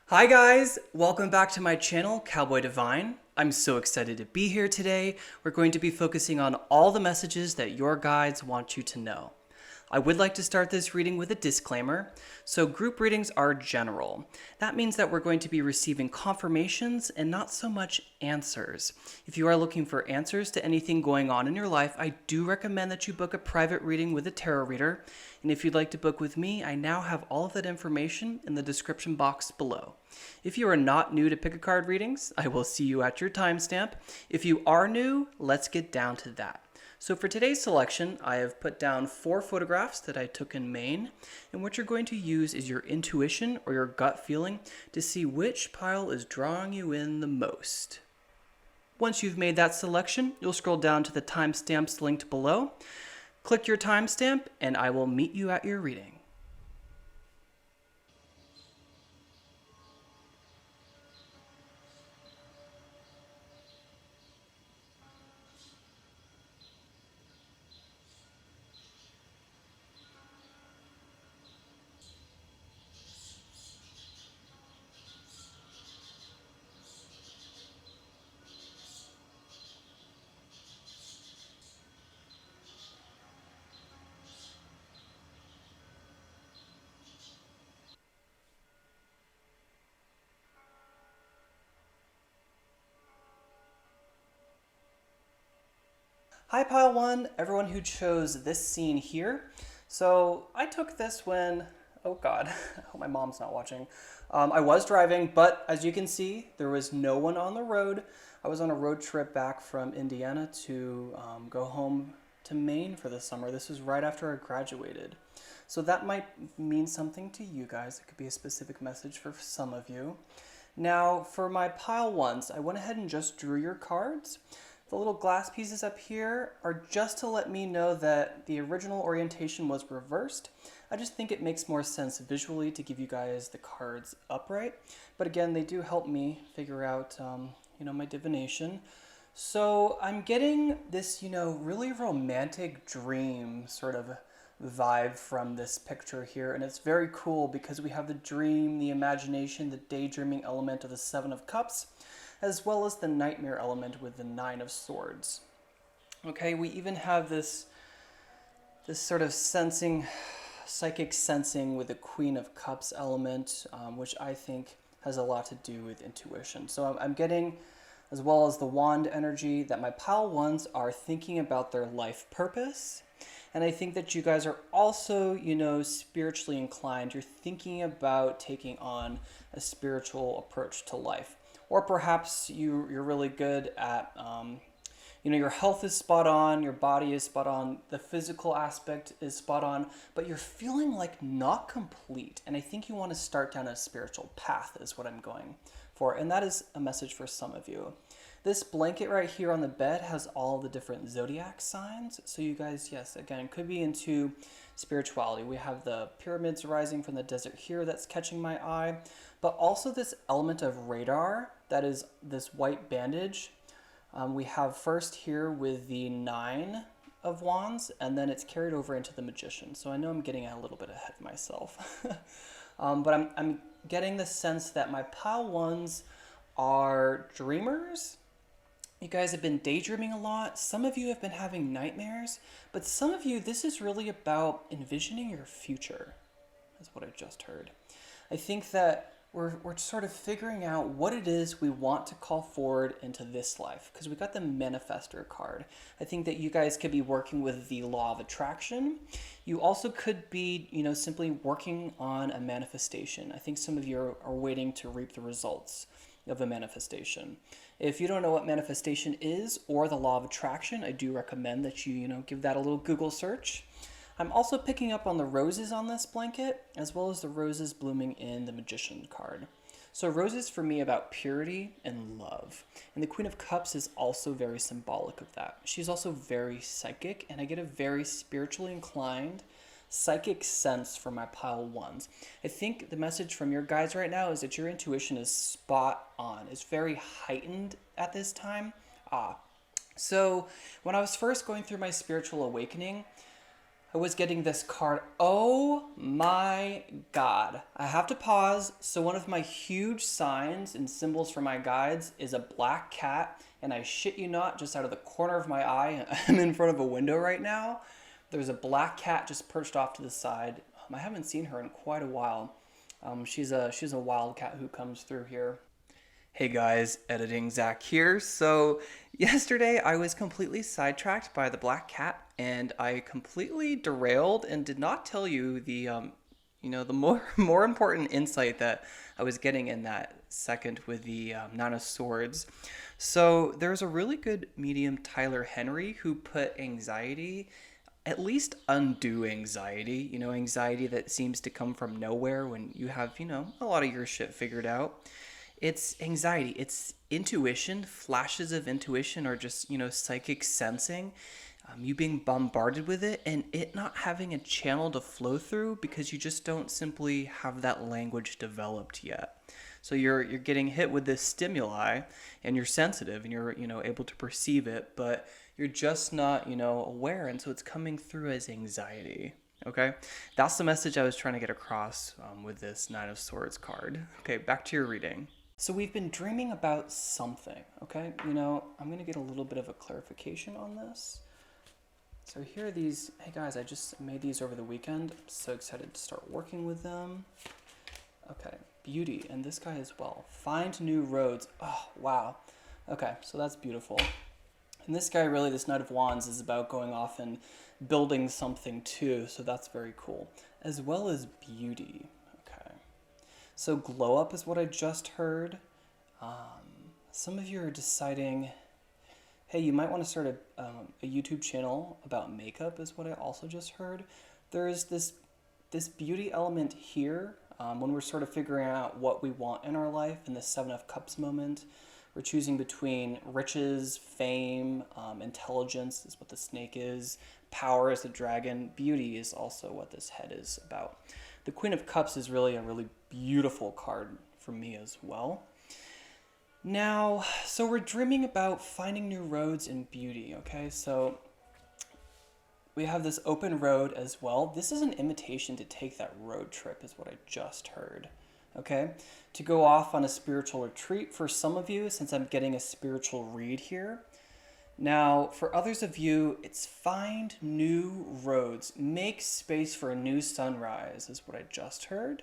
Hi guys, welcome back to my channel, Cowboy Divine. I'm so excited to be here today. We're going to be focusing on all the messages that your guides want you to know. I would like to start this reading with a disclaimer. So group readings are general. That means that we're going to be receiving confirmations and not so much answers. If you are looking for answers to anything going on in your life, I do recommend that you book a private reading with a tarot reader. And if you'd like to book with me, I now have all of that information in the description box below. If you are not new to pick a card readings, I will see you at your timestamp. If you are new, let's get down to that. So for today's selection, I have put down 4 photographs that I took in Maine, and what you're going to use is your intuition or your gut feeling to see which pile is drawing you in the most. Once you've made that selection, you'll scroll down to the timestamps linked below. Click your timestamp, and I will meet you at your reading. Hi Pile 1, everyone who chose this scene here. So I took this when, oh god, I hope my mom's not watching. I was driving, but as you can see, there was no one on the road. I was on a road trip back from Indiana to go home to Maine for the summer. This was right after I graduated. So that might mean something to you guys. It could be a specific message for some of you. Now, for my Pile 1s, I went ahead and just drew your cards. The little glass pieces up here are just to let me know that the original orientation was reversed. I just think it makes more sense visually to give you guys the cards upright. But again, they do help me figure out, my divination. So I'm getting this, really romantic dream sort of vibe from this picture here. And it's very cool because we have the dream, the imagination, the daydreaming element of the 7 of Cups, as well as the nightmare element with the 9 of Swords. Okay, we even have this sort of psychic sensing with the Queen of Cups element, which I think has a lot to do with intuition. So I'm getting, as well as the wand energy, that my Pile 1s are thinking about their life purpose. And I think that you guys are also, spiritually inclined. You're thinking about taking on a spiritual approach to life. Or perhaps you're really good at, your health is spot on, your body is spot on, the physical aspect is spot on, but you're feeling like not complete. And I think you want to start down a spiritual path is what I'm going for. And that is a message for some of you. This blanket right here on the bed has all the different zodiac signs. So you guys, yes, again, could be into spirituality. We have the pyramids rising from the desert here that's catching my eye, but also this element of radar that is this white bandage. We have first here with the 9 of Wands, and then it's carried over into the Magician. So I know I'm getting a little bit ahead of myself. But I'm getting the sense that my Pile 1s are dreamers. You guys have been daydreaming a lot. Some of you have been having nightmares, but some of you, this is really about envisioning your future, is what I just heard. I think that we're sort of figuring out what it is we want to call forward into this life, because we got the Manifestor card. I think that you guys could be working with the law of attraction. You also could be, simply working on a manifestation. I think some of you are waiting to reap the results of a manifestation. If you don't know what manifestation is or the law of attraction, I do recommend that you, give that a little Google search. I'm also picking up on the roses on this blanket, as well as the roses blooming in the Magician card. So roses for me about purity and love. And the Queen of Cups is also very symbolic of that. She's also very psychic, and I get a very spiritually inclined psychic sense for my Pile 1s. I think the message from your guides right now is that your intuition is spot on. It's very heightened at this time. So when I was first going through my spiritual awakening, I was getting this card. Oh my God. I have to pause. So one of my huge signs and symbols for my guides is a black cat. And I shit you not, just out of the corner of my eye, I'm in front of a window right now. There's a black cat just perched off to the side. I haven't seen her in quite a while. She's a wild cat who comes through here. Hey guys, editing Zach here. So yesterday I was completely sidetracked by the black cat and I completely derailed and did not tell you the the more important insight that I was getting in that second with the Nine of Swords. So there's a really good medium, Tyler Henry, who put anxiety, at least undue anxiety, anxiety that seems to come from nowhere when you have, a lot of your shit figured out. It's anxiety, it's intuition, flashes of intuition, or just, psychic sensing, you being bombarded with it and it not having a channel to flow through because you just don't simply have that language developed yet. So you're getting hit with this stimuli and you're sensitive and you're, able to perceive it, but you're just not, aware. And so it's coming through as anxiety. Okay, that's the message I was trying to get across with this Nine of Swords card. Okay, back to your reading. So we've been dreaming about something, okay? I'm going to get a little bit of a clarification on this. So here are these. Hey guys, I just made these over the weekend. I'm so excited to start working with them. Okay, beauty, and this guy as well. Find new roads. Oh, wow. Okay, so that's beautiful. And this guy really, this Knight of Wands, is about going off and building something too, so that's very cool. As well as beauty. So glow up is what I just heard. Some of you are deciding, hey, you might want to start a YouTube channel about makeup is what I also just heard. There's this beauty element here when we're sort of figuring out what we want in our life in the Seven of Cups moment. We're choosing between riches, fame, intelligence is what the snake is, power is the dragon, beauty is also what this head is about. The Queen of Cups is really a really beautiful card for me as well. Now, so we're dreaming about finding new roads and beauty, okay? So we have this open road as well. This is an invitation to take that road trip is what I just heard, okay? To go off on a spiritual retreat for some of you, since I'm getting a spiritual read here. Now, for others of you, it's find new roads. Make space for a new sunrise is what I just heard.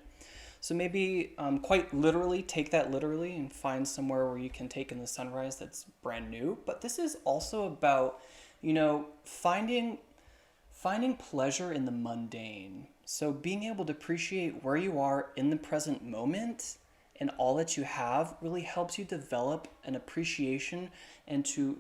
So maybe quite literally, take that literally and find somewhere where you can take in the sunrise that's brand new. But this is also about, finding pleasure in the mundane. So being able to appreciate where you are in the present moment and all that you have really helps you develop an appreciation and to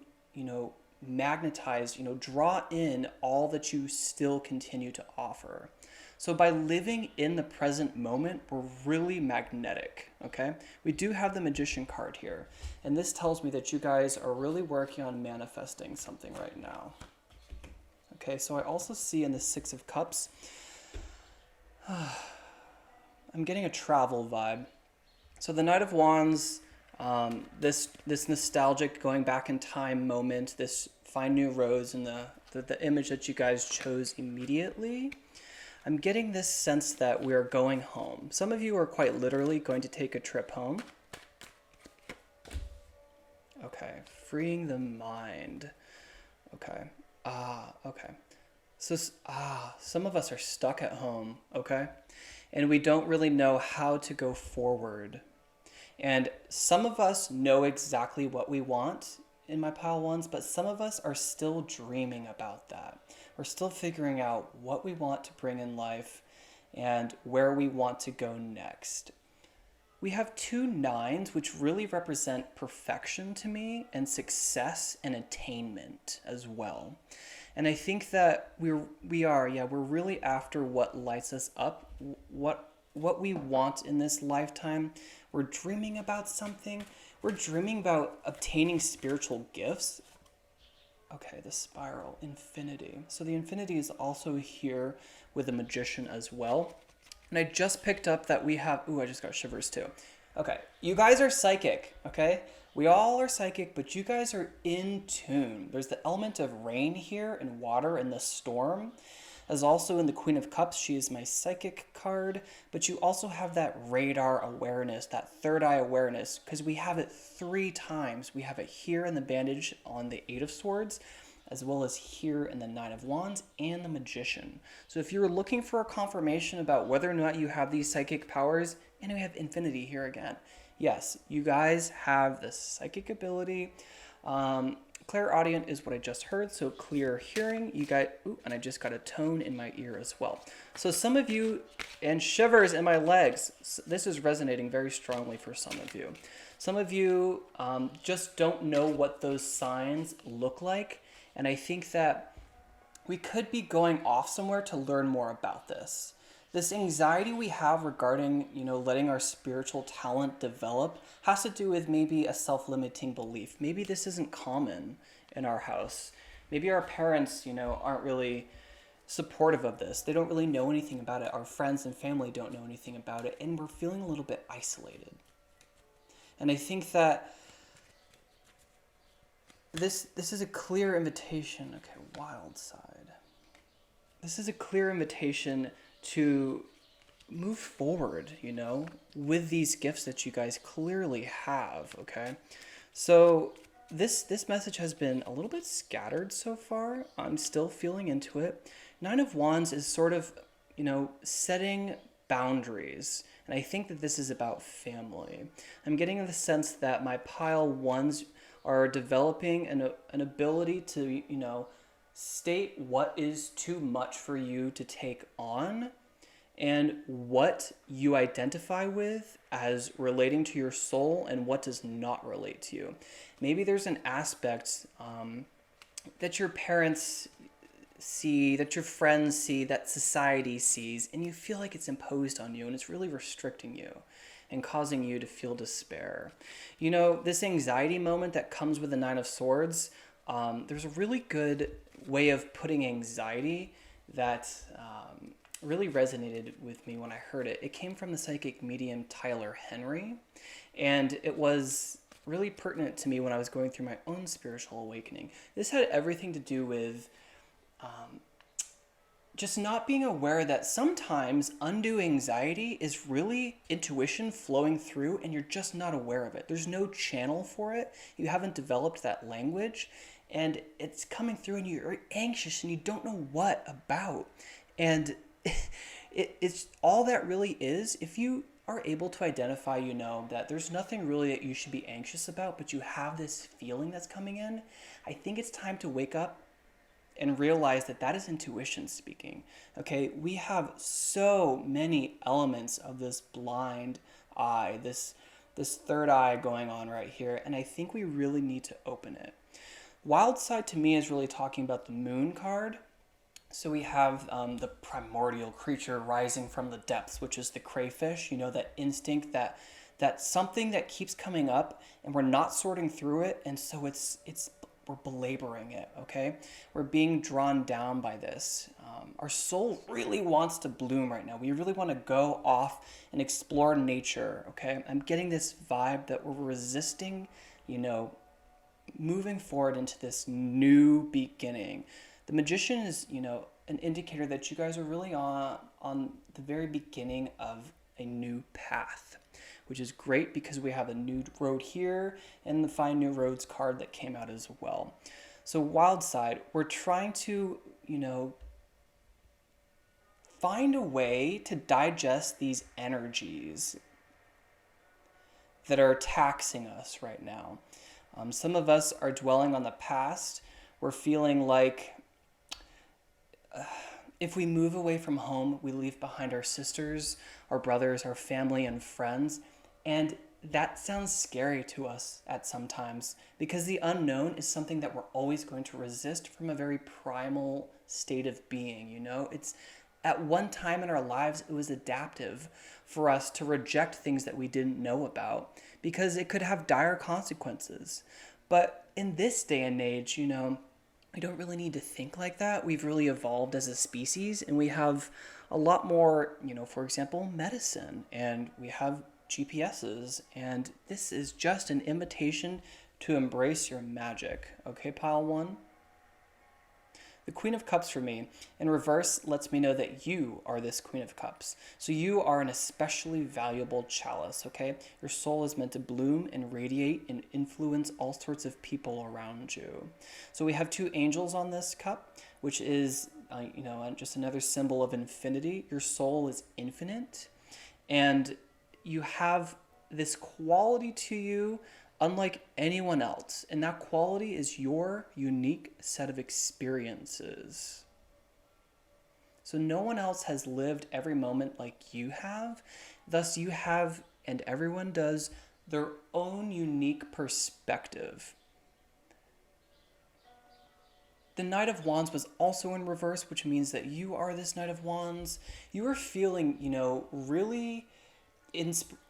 magnetize, draw in all that you still continue to offer. So by living in the present moment, we're really magnetic, okay? We do have the Magician card here, and this tells me that you guys are really working on manifesting something right now. Okay, so I also see in the Six of Cups, I'm getting a travel vibe. So the Knight of Wands, this nostalgic going back in time moment, this find new roads, and the image that you guys chose immediately, I'm getting this sense that we are going home. Some of you are quite literally going to take a trip home. Okay, freeing the mind. Okay, okay. So, some of us are stuck at home, okay? And we don't really know how to go forward. And some of us know exactly what we want in my pile ones, but some of us are still dreaming about that. We're still figuring out what we want to bring in life and where we want to go next. We have two nines, which really represent perfection to me and success and attainment as well. And I think that we're really after what lights us up, what we want in this lifetime. We're dreaming about something. We're dreaming about obtaining spiritual gifts. Okay, the spiral, infinity. So the infinity is also here with the Magician as well. And I just picked up that we have, I just got shivers too. Okay, you guys are psychic, okay? We all are psychic, but you guys are in tune. There's the element of rain here and water and the storm. As also in the Queen of Cups, she is my psychic card, but you also have that radar awareness, that third eye awareness, because we have it 3 times. We have it here in the bandage on the Eight of Swords, as well as here in the Nine of Wands and the Magician. So if you're looking for a confirmation about whether or not you have these psychic powers, and we have Infinity here again. Yes, you guys have the psychic ability. Clairaudient is what I just heard, so clear hearing. You got, ooh, and I just got a tone in my ear as well. So some of you, and shivers in my legs. This is resonating very strongly for some of you. Some of you just don't know what those signs look like, and I think that we could be going off somewhere to learn more about this. This anxiety we have regarding, letting our spiritual talent develop has to do with maybe a self-limiting belief. Maybe this isn't common in our house. Maybe our parents, aren't really supportive of this. They don't really know anything about it. Our friends and family don't know anything about it, and we're feeling a little bit isolated. And I think that this is a clear invitation. Okay, wild side. This is a clear invitation to move forward, with these gifts that you guys clearly have, okay? So this message has been a little bit scattered so far. I'm still feeling into it. Nine of Wands is sort of, setting boundaries. And I think that this is about family. I'm getting the sense that my pile ones are developing an ability to, state what is too much for you to take on and what you identify with as relating to your soul and what does not relate to you. Maybe there's an aspect that your parents see, that your friends see, that society sees, and you feel like it's imposed on you and it's really restricting you and causing you to feel despair. This anxiety moment that comes with the Nine of Swords, there's a really good way of putting anxiety that really resonated with me when I heard it. It came from the psychic medium Tyler Henry, and it was really pertinent to me when I was going through my own spiritual awakening. This had everything to do with just not being aware that sometimes undue anxiety is really intuition flowing through and you're just not aware of it. There's no channel for it. You haven't developed that language and it's coming through and you're anxious and you don't know what about. And it's all that really is. If you are able to identify, that there's nothing really that you should be anxious about, but you have this feeling that's coming in, I think it's time to wake up and realize that that is intuition speaking. Okay, we have so many elements of this blind eye, this third eye going on right here, and I think we really need to open it. Wild side to me is really talking about the moon card. So we have the primordial creature rising from the depths, which is the crayfish, that instinct, that something that keeps coming up and we're not sorting through it, and so we're belaboring it, okay? We're being drawn down by this. Our soul really wants to bloom right now. We really want to go off and explore nature, okay? I'm getting this vibe that we're resisting, moving forward into this new beginning. The Magician is, an indicator that you guys are really on the very beginning of a new path, which is great because we have a new road here and the Find New Roads card that came out as well. So wild side, we're trying to, find a way to digest these energies that are taxing us right now. Some of us are dwelling on the past. We're feeling like if we move away from home, we leave behind our sisters, our brothers, our family, and friends. And that sounds scary to us at some times because the unknown is something that we're always going to resist from a very primal state of being, It's at one time in our lives, it was adaptive for us to reject things that we didn't know about because it could have dire consequences. But in this day and age, we don't really need to think like that. We've really evolved as a species and we have a lot more, for example, medicine, and we have GPSs, and this is just an invitation to embrace your magic. Okay, pile one? The Queen of Cups for me, in reverse, lets me know that you are this Queen of Cups. So you are an especially valuable chalice, okay? Your soul is meant to bloom and radiate and influence all sorts of people around you. So we have two angels on this cup, which is, just another symbol of infinity. Your soul is infinite, and you have this quality to you unlike anyone else. And that quality is your unique set of experiences. So no one else has lived every moment like you have. Thus, you have, and everyone does, their own unique perspective. The Knight of Wands was also in reverse, which means that you are this Knight of Wands. You are feeling, really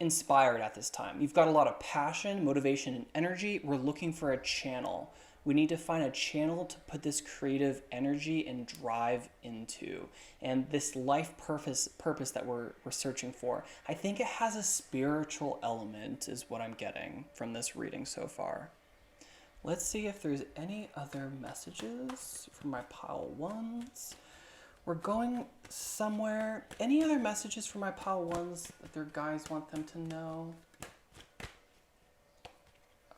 inspired at this time. You've got a lot of passion, motivation, and energy. We're looking for a channel. We need to find a channel to put this creative energy and drive into. And this life purpose that we're searching for, I think it has a spiritual element is what I'm getting from this reading so far. Let's see if there's any other messages from my pile ones. We're going somewhere. Any other messages from my pile ones that their guys want them to know?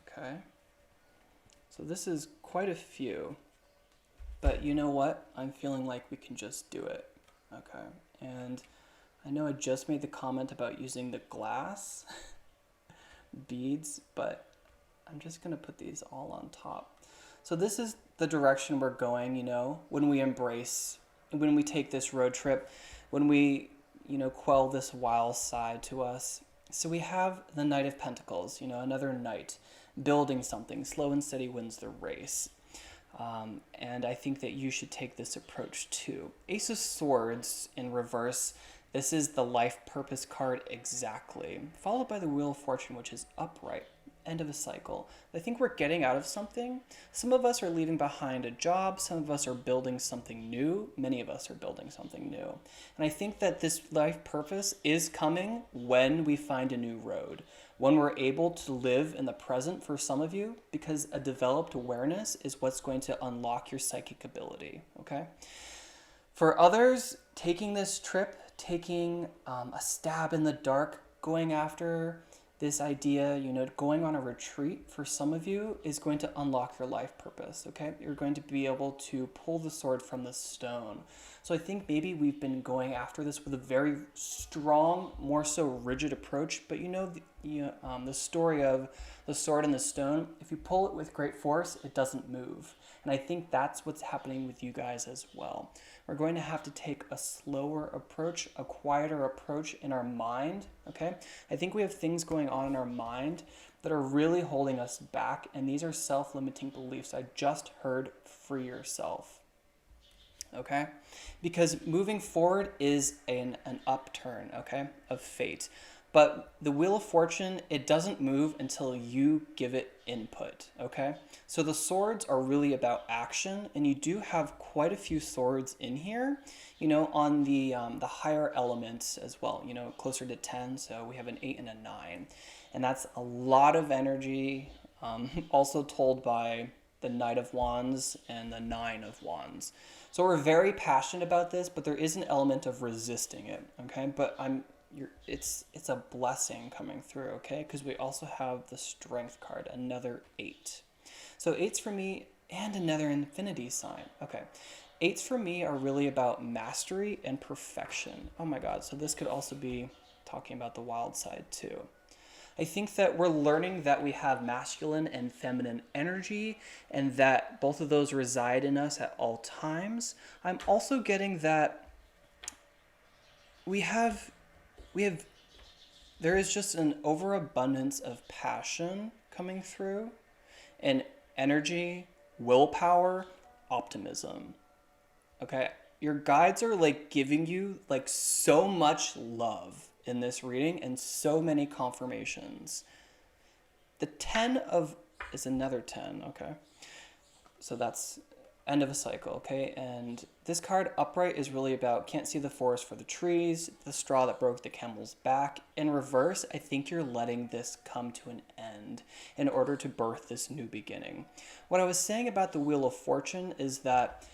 Okay. So this is quite a few. But you know what? I'm feeling like we can just do it. Okay. And I know I just made the comment about using the glass beads, but I'm just going to put these all on top. So this is the direction we're going, when we embrace, when we take this road trip, when we, quell this wild side to us. So we have the Knight of Pentacles, another knight, building something. Slow and steady wins the race. And I think that you should take this approach too. Ace of Swords in reverse. This is the life purpose card exactly. Followed by the Wheel of Fortune, which is upright. End of a cycle. I think we're getting out of something. Some of us are leaving behind a job. Some of us are building something new. Many of us are building something new. And I think that this life purpose is coming when we find a new road. When we're able to live in the present for some of you, because a developed awareness is what's going to unlock your psychic ability, okay? For others, taking this trip, taking a stab in the dark, going after this idea, going on a retreat for some of you is going to unlock your life purpose, okay? You're going to be able to pull the sword from the stone. So I think maybe we've been going after this with a very strong, more so rigid approach, but the story of the sword and the stone, if you pull it with great force, it doesn't move. And I think that's what's happening with you guys as well. We're going to have to take a slower approach, a quieter approach in our mind, okay? I think we have things going on in our mind that are really holding us back, and these are self-limiting beliefs. I just heard free yourself, okay? Because moving forward is an upturn, okay, of fate. But the Wheel of Fortune, it doesn't move until you give it input, okay? So the swords are really about action, and you do have quite a few swords in here, on the higher elements as well, closer to 10, so we have an 8 and a 9. And that's a lot of energy, also told by the Knight of Wands and the 9 of Wands. So we're very passionate about this, but there is an element of resisting it, okay? But it's a blessing coming through, okay? Because we also have the Strength card, another 8. So 8s for me, and another infinity sign. Okay, 8s for me are really about mastery and perfection. Oh my God, so this could also be talking about the wild side too. I think that we're learning that we have masculine and feminine energy, and that both of those reside in us at all times. I'm also getting that there is just an overabundance of passion coming through, and energy, willpower, optimism. Okay, your guides are giving you so much love in this reading and so many confirmations. The 10 is another 10, okay? So that's end of a cycle, okay? And this card, upright, is really about can't see the forest for the trees, the straw that broke the camel's back. In reverse, I think you're letting this come to an end in order to birth this new beginning. What I was saying about the Wheel of Fortune is that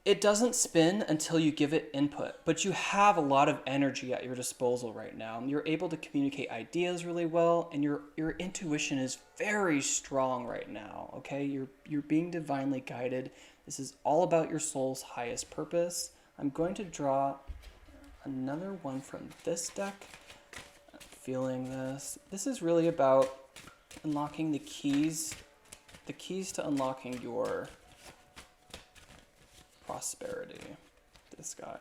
It doesn't spin until you give it input, but you have a lot of energy at your disposal right now. You're able to communicate ideas really well, and your intuition is very strong right now. Okay, you're being divinely guided. This is all about your soul's highest purpose. I'm going to draw another one from this deck. I'm feeling this. This is really about unlocking the keys to unlocking your prosperity. This guy.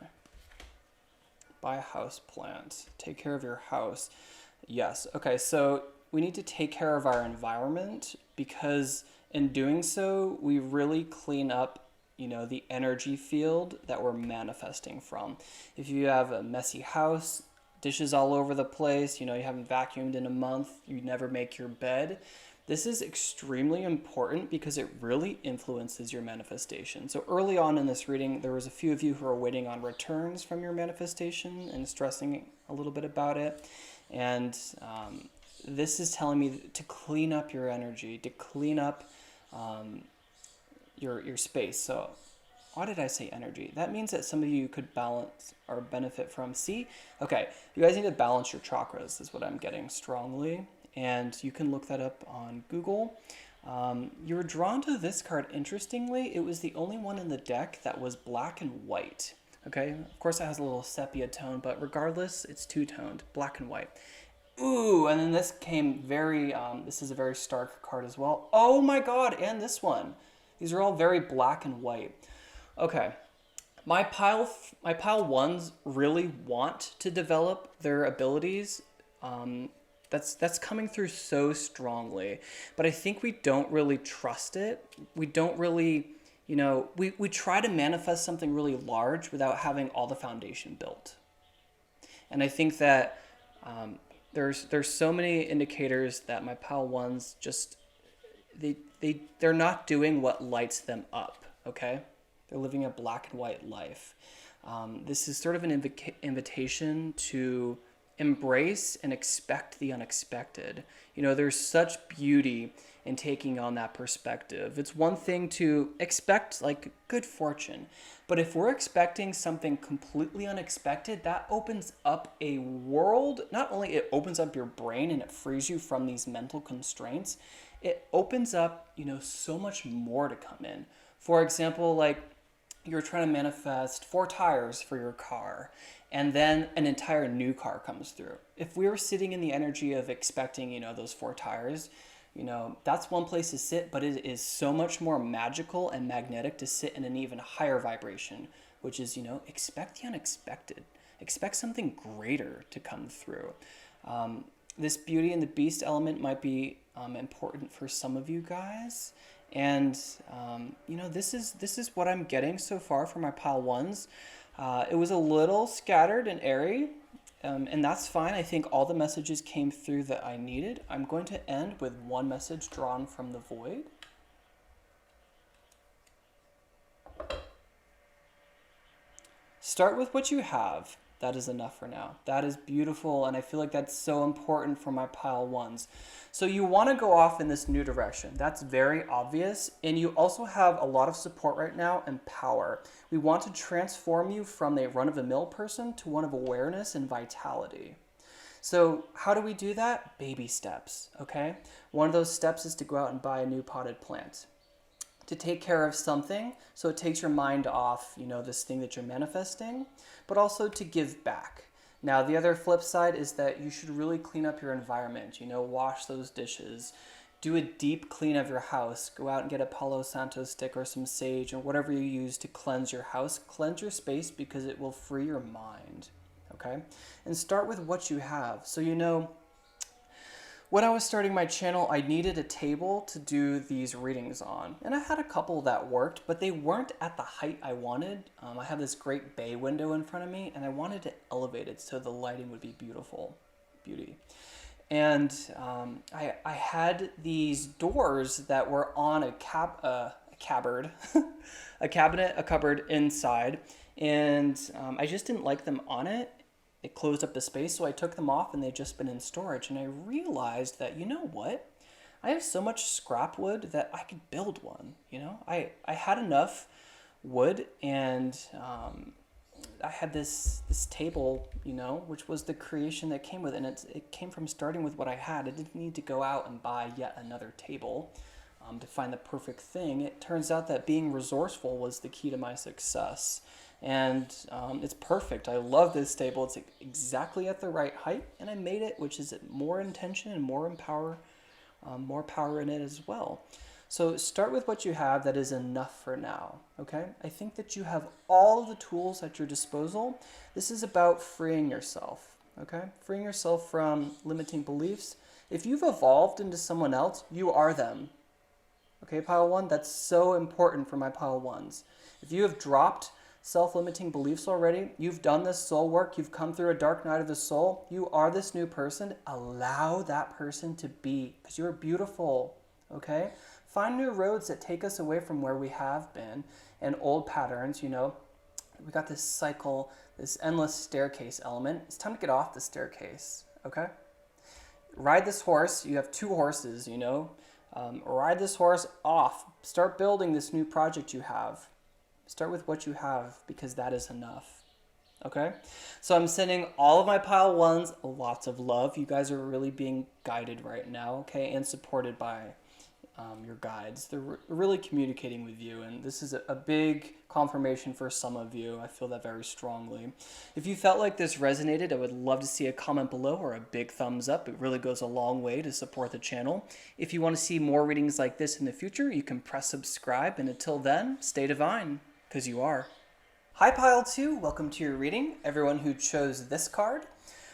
Buy a house plant. Take care of your house. Yes. Okay, so we need to take care of our environment, because in doing so, we really clean up, the energy field that we're manifesting from. If you have a messy house, dishes all over the place, you haven't vacuumed in a month, you never make your bed, this is extremely important because it really influences your manifestation. So early on in this reading, there was a few of you who are waiting on returns from your manifestation and stressing a little bit about it. And this is telling me to clean up your energy, to clean up your space. So why did I say energy? That means that some of you could balance or benefit from, okay, you guys need to balance your chakras is what I'm getting strongly. And you can look that up on Google. You were drawn to this card. Interestingly, it was the only one in the deck that was black and white. Okay, of course it has a little sepia tone, but regardless, it's two-toned, black and white. Ooh, and then this came this is a very stark card as well. Oh my God, and this one. These are all very black and white. Okay, my pile ones really want to develop their abilities. That's coming through so strongly, but I think we don't really trust it. We don't really, we try to manifest something really large without having all the foundation built. And I think that there's so many indicators that my pile ones just, they're not doing what lights them up, okay? They're living a black and white life. This is sort of an invitation to embrace and expect the unexpected. There's such beauty in taking on that perspective. It's one thing to expect like good fortune, but if we're expecting something completely unexpected, that opens up a world. Not only it opens up your brain and it frees you from these mental constraints, it opens up, so much more to come in. For example, like you're trying to manifest 4 tires for your car, and then an entire new car comes through. If we were sitting in the energy of expecting, those 4 tires, that's one place to sit, but it is so much more magical and magnetic to sit in an even higher vibration, which is, expect the unexpected. Expect something greater to come through. This Beauty and the Beast element might be important for some of you guys. And, this is what I'm getting so far for my pile ones. It was a little scattered and airy, and that's fine. I think all the messages came through that I needed. I'm going to end with one message drawn from the void. Start with what you have. That is enough for now. That is beautiful, and I feel like that's so important for my pile ones. So you want to go off in this new direction. That's very obvious, and you also have a lot of support right now and power. We want to transform you from a run-of-the-mill person to one of awareness and vitality. So how do we do that? Baby steps, okay? One of those steps is to go out and buy a new potted plant. To take care of something, so it takes your mind off, this thing that you're manifesting, but also to give back. Now, the other flip side is that you should really clean up your environment, wash those dishes, do a deep clean of your house, go out and get a Palo Santo stick or some sage or whatever you use to cleanse your house, cleanse your space because it will free your mind, okay? And start with what you have. So, when I was starting my channel, I needed a table to do these readings on. And I had a couple that worked, but they weren't at the height I wanted. I have this great bay window in front of me, and I wanted to elevate it so the lighting would be beauty. And I had these doors that were on a cupboard inside, and I just didn't like them on it. It closed up the space, so I took them off and they've just been in storage. And I realized that, what? I have so much scrap wood that I could build one, I had enough wood, and I had this table, which was the creation that came with it. And it came from starting with what I had. I didn't need to go out and buy yet another table to find the perfect thing. It turns out that being resourceful was the key to my success. And it's perfect. I love this table. It's exactly at the right height, and I made it, which is more intention and more power in it as well. So start with what you have that is enough for now, okay? I think that you have all of the tools at your disposal. This is about freeing yourself, okay? Freeing yourself from limiting beliefs. If you've evolved into someone else, you are them. Okay, pile one, that's so important for my pile ones. If you have dropped self-limiting beliefs already, you've done this soul work, you've come through a dark night of the soul, you are this new person, allow that person to be, because you're beautiful, okay? Find new roads that take us away from where we have been and old patterns, We got this cycle, this endless staircase element. It's time to get off the staircase, okay? Ride this horse. You have 2 horses, Ride this horse off. Start building this new project you have. Start with what you have, because that is enough, okay? So I'm sending all of my pile ones lots of love. You guys are really being guided right now, okay, and supported by your guides. They're really communicating with you, and this is a big confirmation for some of you. I feel that very strongly. If you felt like this resonated, I would love to see a comment below or a big thumbs up. It really goes a long way to support the channel. If you want to see more readings like this in the future, you can press subscribe, and until then, stay divine, because you are. Hi Pile 2, welcome to your reading, everyone who chose this card.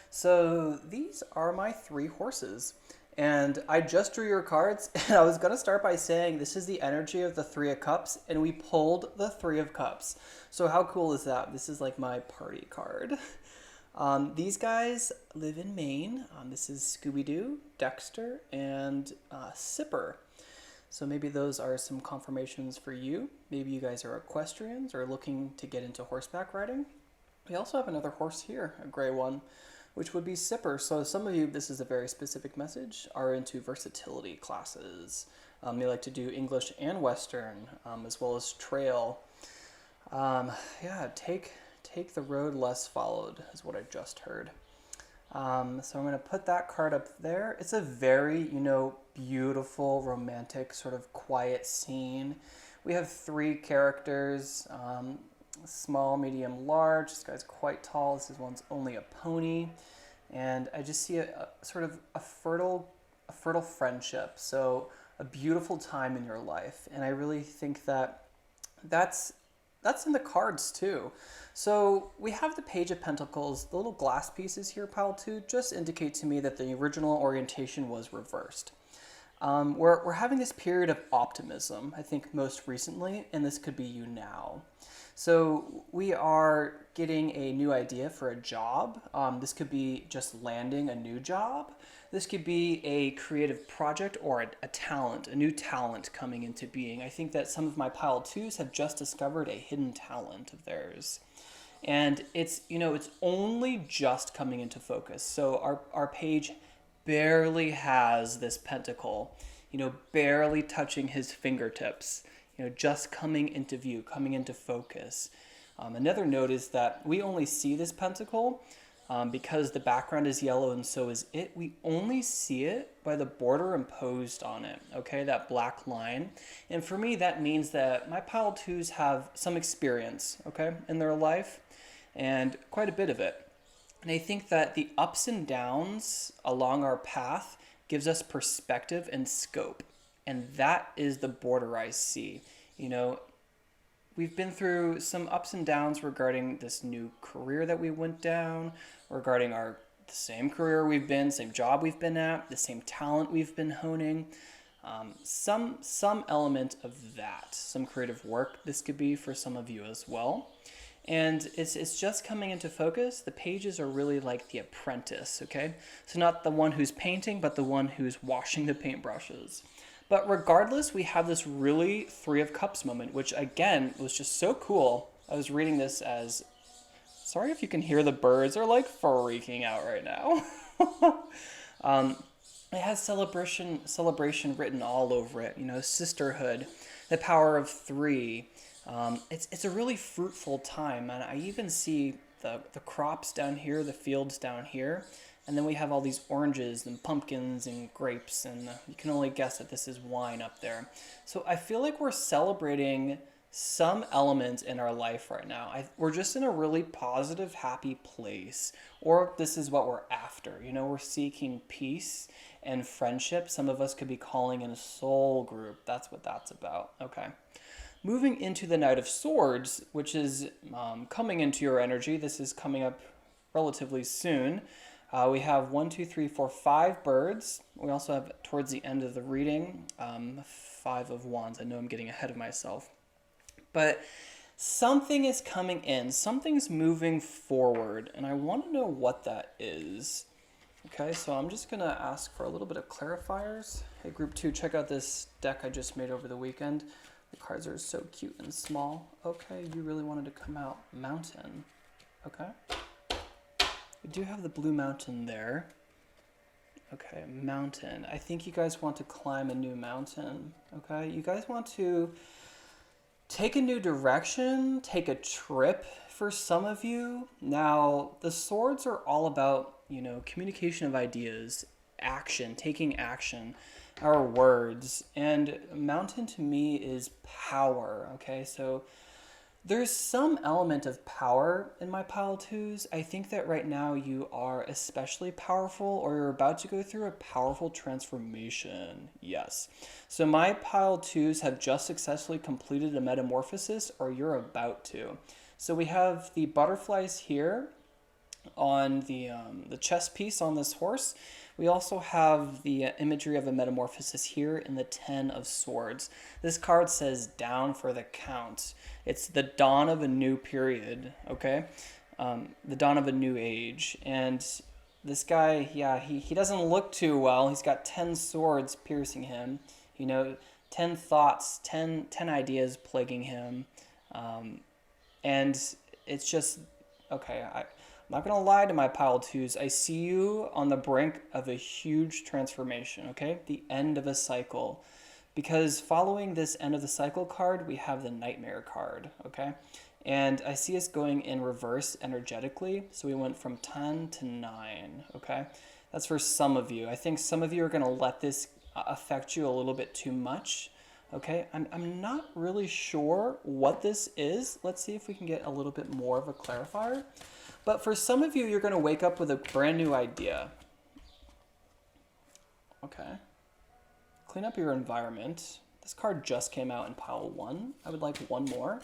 So these are my 3 horses. And I just drew your cards, and I was going to start by saying this is the energy of the 3 of Cups, and we pulled the 3 of Cups. So how cool is that? This is like my party card. These guys live in Maine. This is Scooby-Doo, Dexter, and Sipper. So maybe those are some confirmations for you. Maybe you guys are equestrians or looking to get into horseback riding. We also have another horse here, a gray one, which would be Sipper. So some of you, this is a very specific message, are into versatility classes. They like to do English and Western, as well as trail. Take the road less followed is what I just heard. So I'm going to put that card up there. It's a very, beautiful, romantic, sort of quiet scene. We have 3 characters, small, medium, large. This guy's quite tall. This one's only a pony. And I just see a sort of a fertile friendship. So a beautiful time in your life. And I really think that that's in the cards too. So we have the Page of Pentacles. The little glass pieces here, pile 2, just indicate to me that the original orientation was reversed. We're having this period of optimism, I think most recently, and this could be you now. So we are getting a new idea for a job. This could be just landing a new job. This could be a creative project or a talent, a new talent coming into being. I think that some of my pile 2s have just discovered a hidden talent of theirs. And it's only just coming into focus. So our page barely has this pentacle, barely touching his fingertips, just coming into view, coming into focus. Another note is that we only see this pentacle because the background is yellow and so is it. We only see it by the border imposed on it, okay, that black line. And for me, that means that my pile 2s have some experience, okay, in their life, and quite a bit of it. And I think that the ups and downs along our path gives us perspective and scope. And that is the border I see. We've been through some ups and downs regarding this new career that we went down, regarding the same career we've been, same job we've been at, the same talent we've been honing. Some element of that, some creative work this could be for some of you as well. And it's just coming into focus. The pages are really like the apprentice, okay? So not the one who's painting, but the one who's washing the paintbrushes. But regardless, we have this really 3 of Cups moment, which again was just so cool. I was reading this as, sorry if you can hear the birds, they're like freaking out right now. It has celebration written all over it, sisterhood, the power of 3, It's a really fruitful time, and I even see the crops down here, the fields down here, and then we have all these oranges and pumpkins and grapes, and you can only guess that this is wine up there. So I feel like we're celebrating some element in our life right now. We're just in a really positive, happy place, or this is what we're after. You know, we're seeking peace and friendship. Some of us could be calling in a soul group. That's what that's about. Okay. Moving into the Knight of Swords, which is coming into your energy. This is coming up relatively soon. We have 1, 2, 3, 4, 5 birds. We also have, towards the end of the reading, 5 of Wands. I know I'm getting ahead of myself. But something is coming in. Something's moving forward. And I want to know what that is. Okay, so I'm just going to ask for a little bit of clarifiers. Hey, Group 2, check out this deck I just made over the weekend. The cards are so cute and small. Okay, you really wanted to come out. Mountain. Okay. We do have the blue mountain there. Okay, mountain. I think you guys want to climb a new mountain. Okay, you guys want to take a new direction, take a trip for some of you. Now, the swords are all about, you know, communication of ideas, action, taking action, our words. And mountain to me is power, okay? So there's some element of power in my pile twos. I think that right now you are especially powerful, or you're about to go through a powerful transformation. Yes. So my pile twos have just successfully completed a metamorphosis, or you're about to. So we have the butterflies here on the chest piece on this horse. We also have the imagery of a metamorphosis here in the 10 of Swords. This card says down for the count. It's the dawn of a new period, okay? The dawn of a new age. And this guy, yeah, he doesn't look too well. He's got 10 swords piercing him. You know, 10 thoughts, 10 ideas plaguing him. And it's just, okay, I'm not going to lie to my pile twos. I see you on the brink of a huge transformation, okay? The end of a cycle. Because following this end of the cycle card, we have the Nightmare card, okay? And I see us going in reverse energetically. So we went from 10 to 9, okay? That's for some of you. I think some of you are going to let this affect you a little bit too much, okay? I'm not really sure what this is. Let's see if we can get a little bit more of a clarifier. But for some of you, you're going to wake up with a brand new idea. Okay. Clean up your environment. This card just came out in pile 1. I would like one more.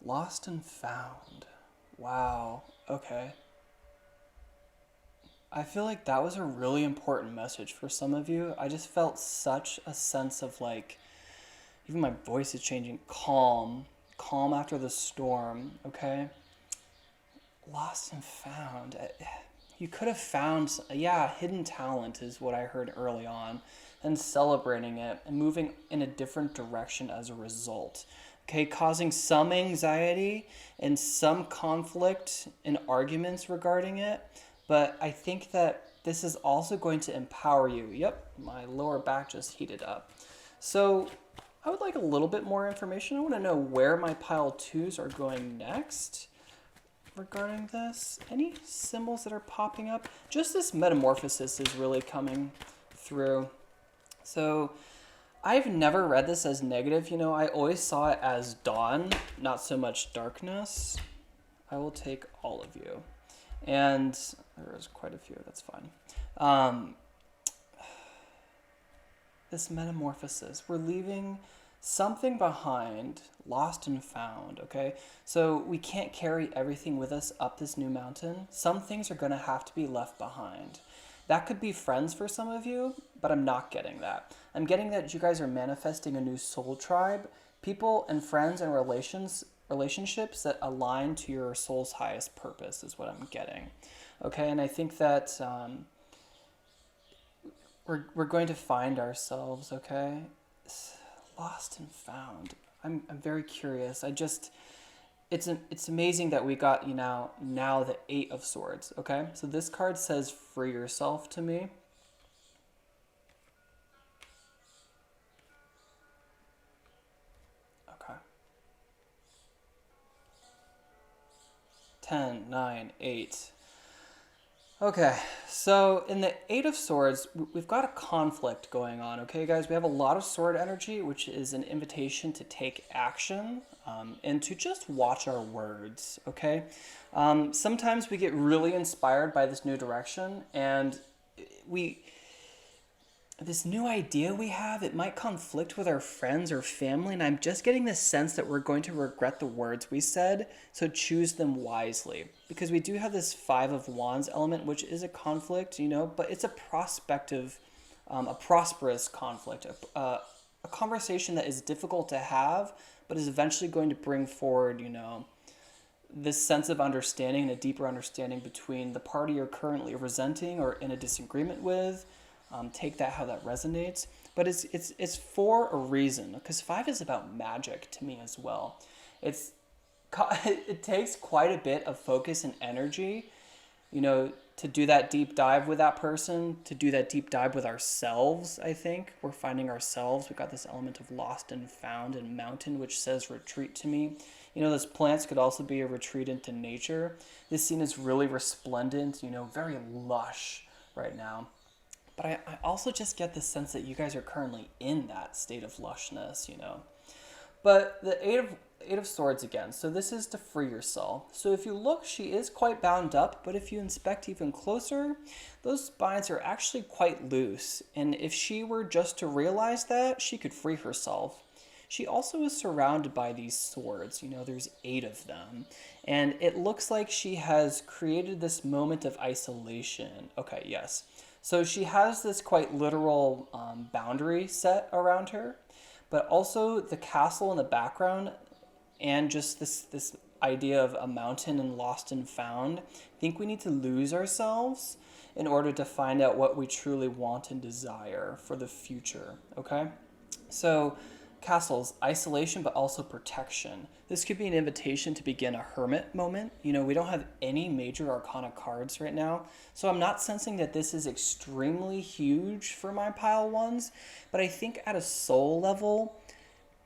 Lost and found. Wow. Okay. I feel like that was a really important message for some of you. I just felt such a sense of, like, even my voice is changing. Calm after the storm, okay? Lost and found. You could have found, yeah, hidden talent is what I heard early on, and celebrating it and moving in a different direction as a result. Okay, causing some anxiety and some conflict and arguments regarding it, but I think that this is also going to empower you. Yep, my lower back just heated up. So I would like a little bit more information. I want to know where my pile twos are going next regarding this. Any symbols that are popping up? Just this metamorphosis is really coming through. So I've never read this as negative. You know, I always saw it as dawn, not so much darkness. I will take all of you. And there is quite a few, that's fine. This metamorphosis, we're leaving something behind, lost and found, okay? So we can't carry everything with us up this new mountain. Some things are gonna have to be left behind. That could be friends for some of you, but I'm not getting that. I'm getting that you guys are manifesting a new soul tribe, people and friends and relationships that align to your soul's highest purpose is what I'm getting, okay? And I think that we're going to find ourselves, okay? Lost and found. I'm very curious. It's amazing that we got now the 8 of Swords, okay? So this card says free yourself to me. 10, 9, 8. Okay, so in the Eight of Swords, we've got a conflict going on, okay, guys? We have a lot of sword energy, which is an invitation to take action and to just watch our words, okay? Sometimes we get really inspired by this new direction, and we this new idea we have, it might conflict with our friends or family, and I'm just getting this sense that we're going to regret the words we said, so choose them wisely. Because we do have this Five of Wands element, which is a conflict, but it's a prospective, a prosperous conflict, a conversation that is difficult to have, but is eventually going to bring forward, this sense of understanding and a deeper understanding between the party you're currently resenting or in a disagreement with. Take that how that resonates, but it's for a reason, because 5 is about magic to me as well. It takes quite a bit of focus and energy, to do that deep dive with that person, to do that deep dive with ourselves. I think we're finding ourselves. We've got this element of lost and found and mountain, which says retreat to me. Those plants could also be a retreat into nature. This scene is really resplendent, very lush right now. But I also just get the sense that you guys are currently in that state of lushness, But the Eight of Swords again. So this is to free yourself. So if you look, she is quite bound up, but if you inspect even closer, those binds are actually quite loose. And if she were just to realize that, she could free herself. She also is surrounded by these swords. There's 8 of them. And it looks like she has created this moment of isolation. Okay, yes. So she has this quite literal boundary set around her, but also the castle in the background and just this idea of a mountain and lost and found. I think we need to lose ourselves in order to find out what we truly want and desire for the future, okay? So castles, isolation, but also protection. This could be an invitation to begin a hermit moment. We don't have any major arcana cards right now, so I'm not sensing that this is extremely huge for my pile ones, but I think at a soul level,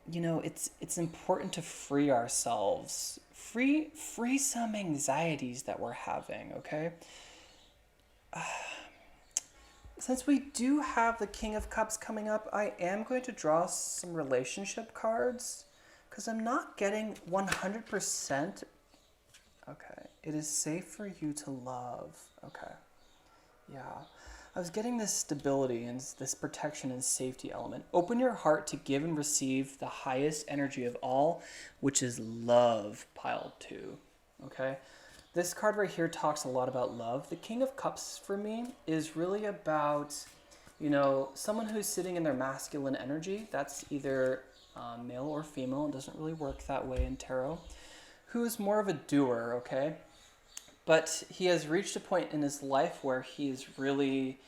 it's important to free ourselves. Free some anxieties that we're having, okay? Since we do have the King of Cups coming up, I am going to draw some relationship cards because I'm not getting 100%. Okay, it is safe for you to love. Okay, yeah. I was getting this stability and this protection and safety element. Open your heart to give and receive the highest energy of all, which is love, pile 2. Okay? This card right here talks a lot about love. The King of Cups for me is really about, someone who's sitting in their masculine energy. That's either male or female. It doesn't really work that way in tarot. Who is more of a doer, okay? But he has reached a point in his life where he's really,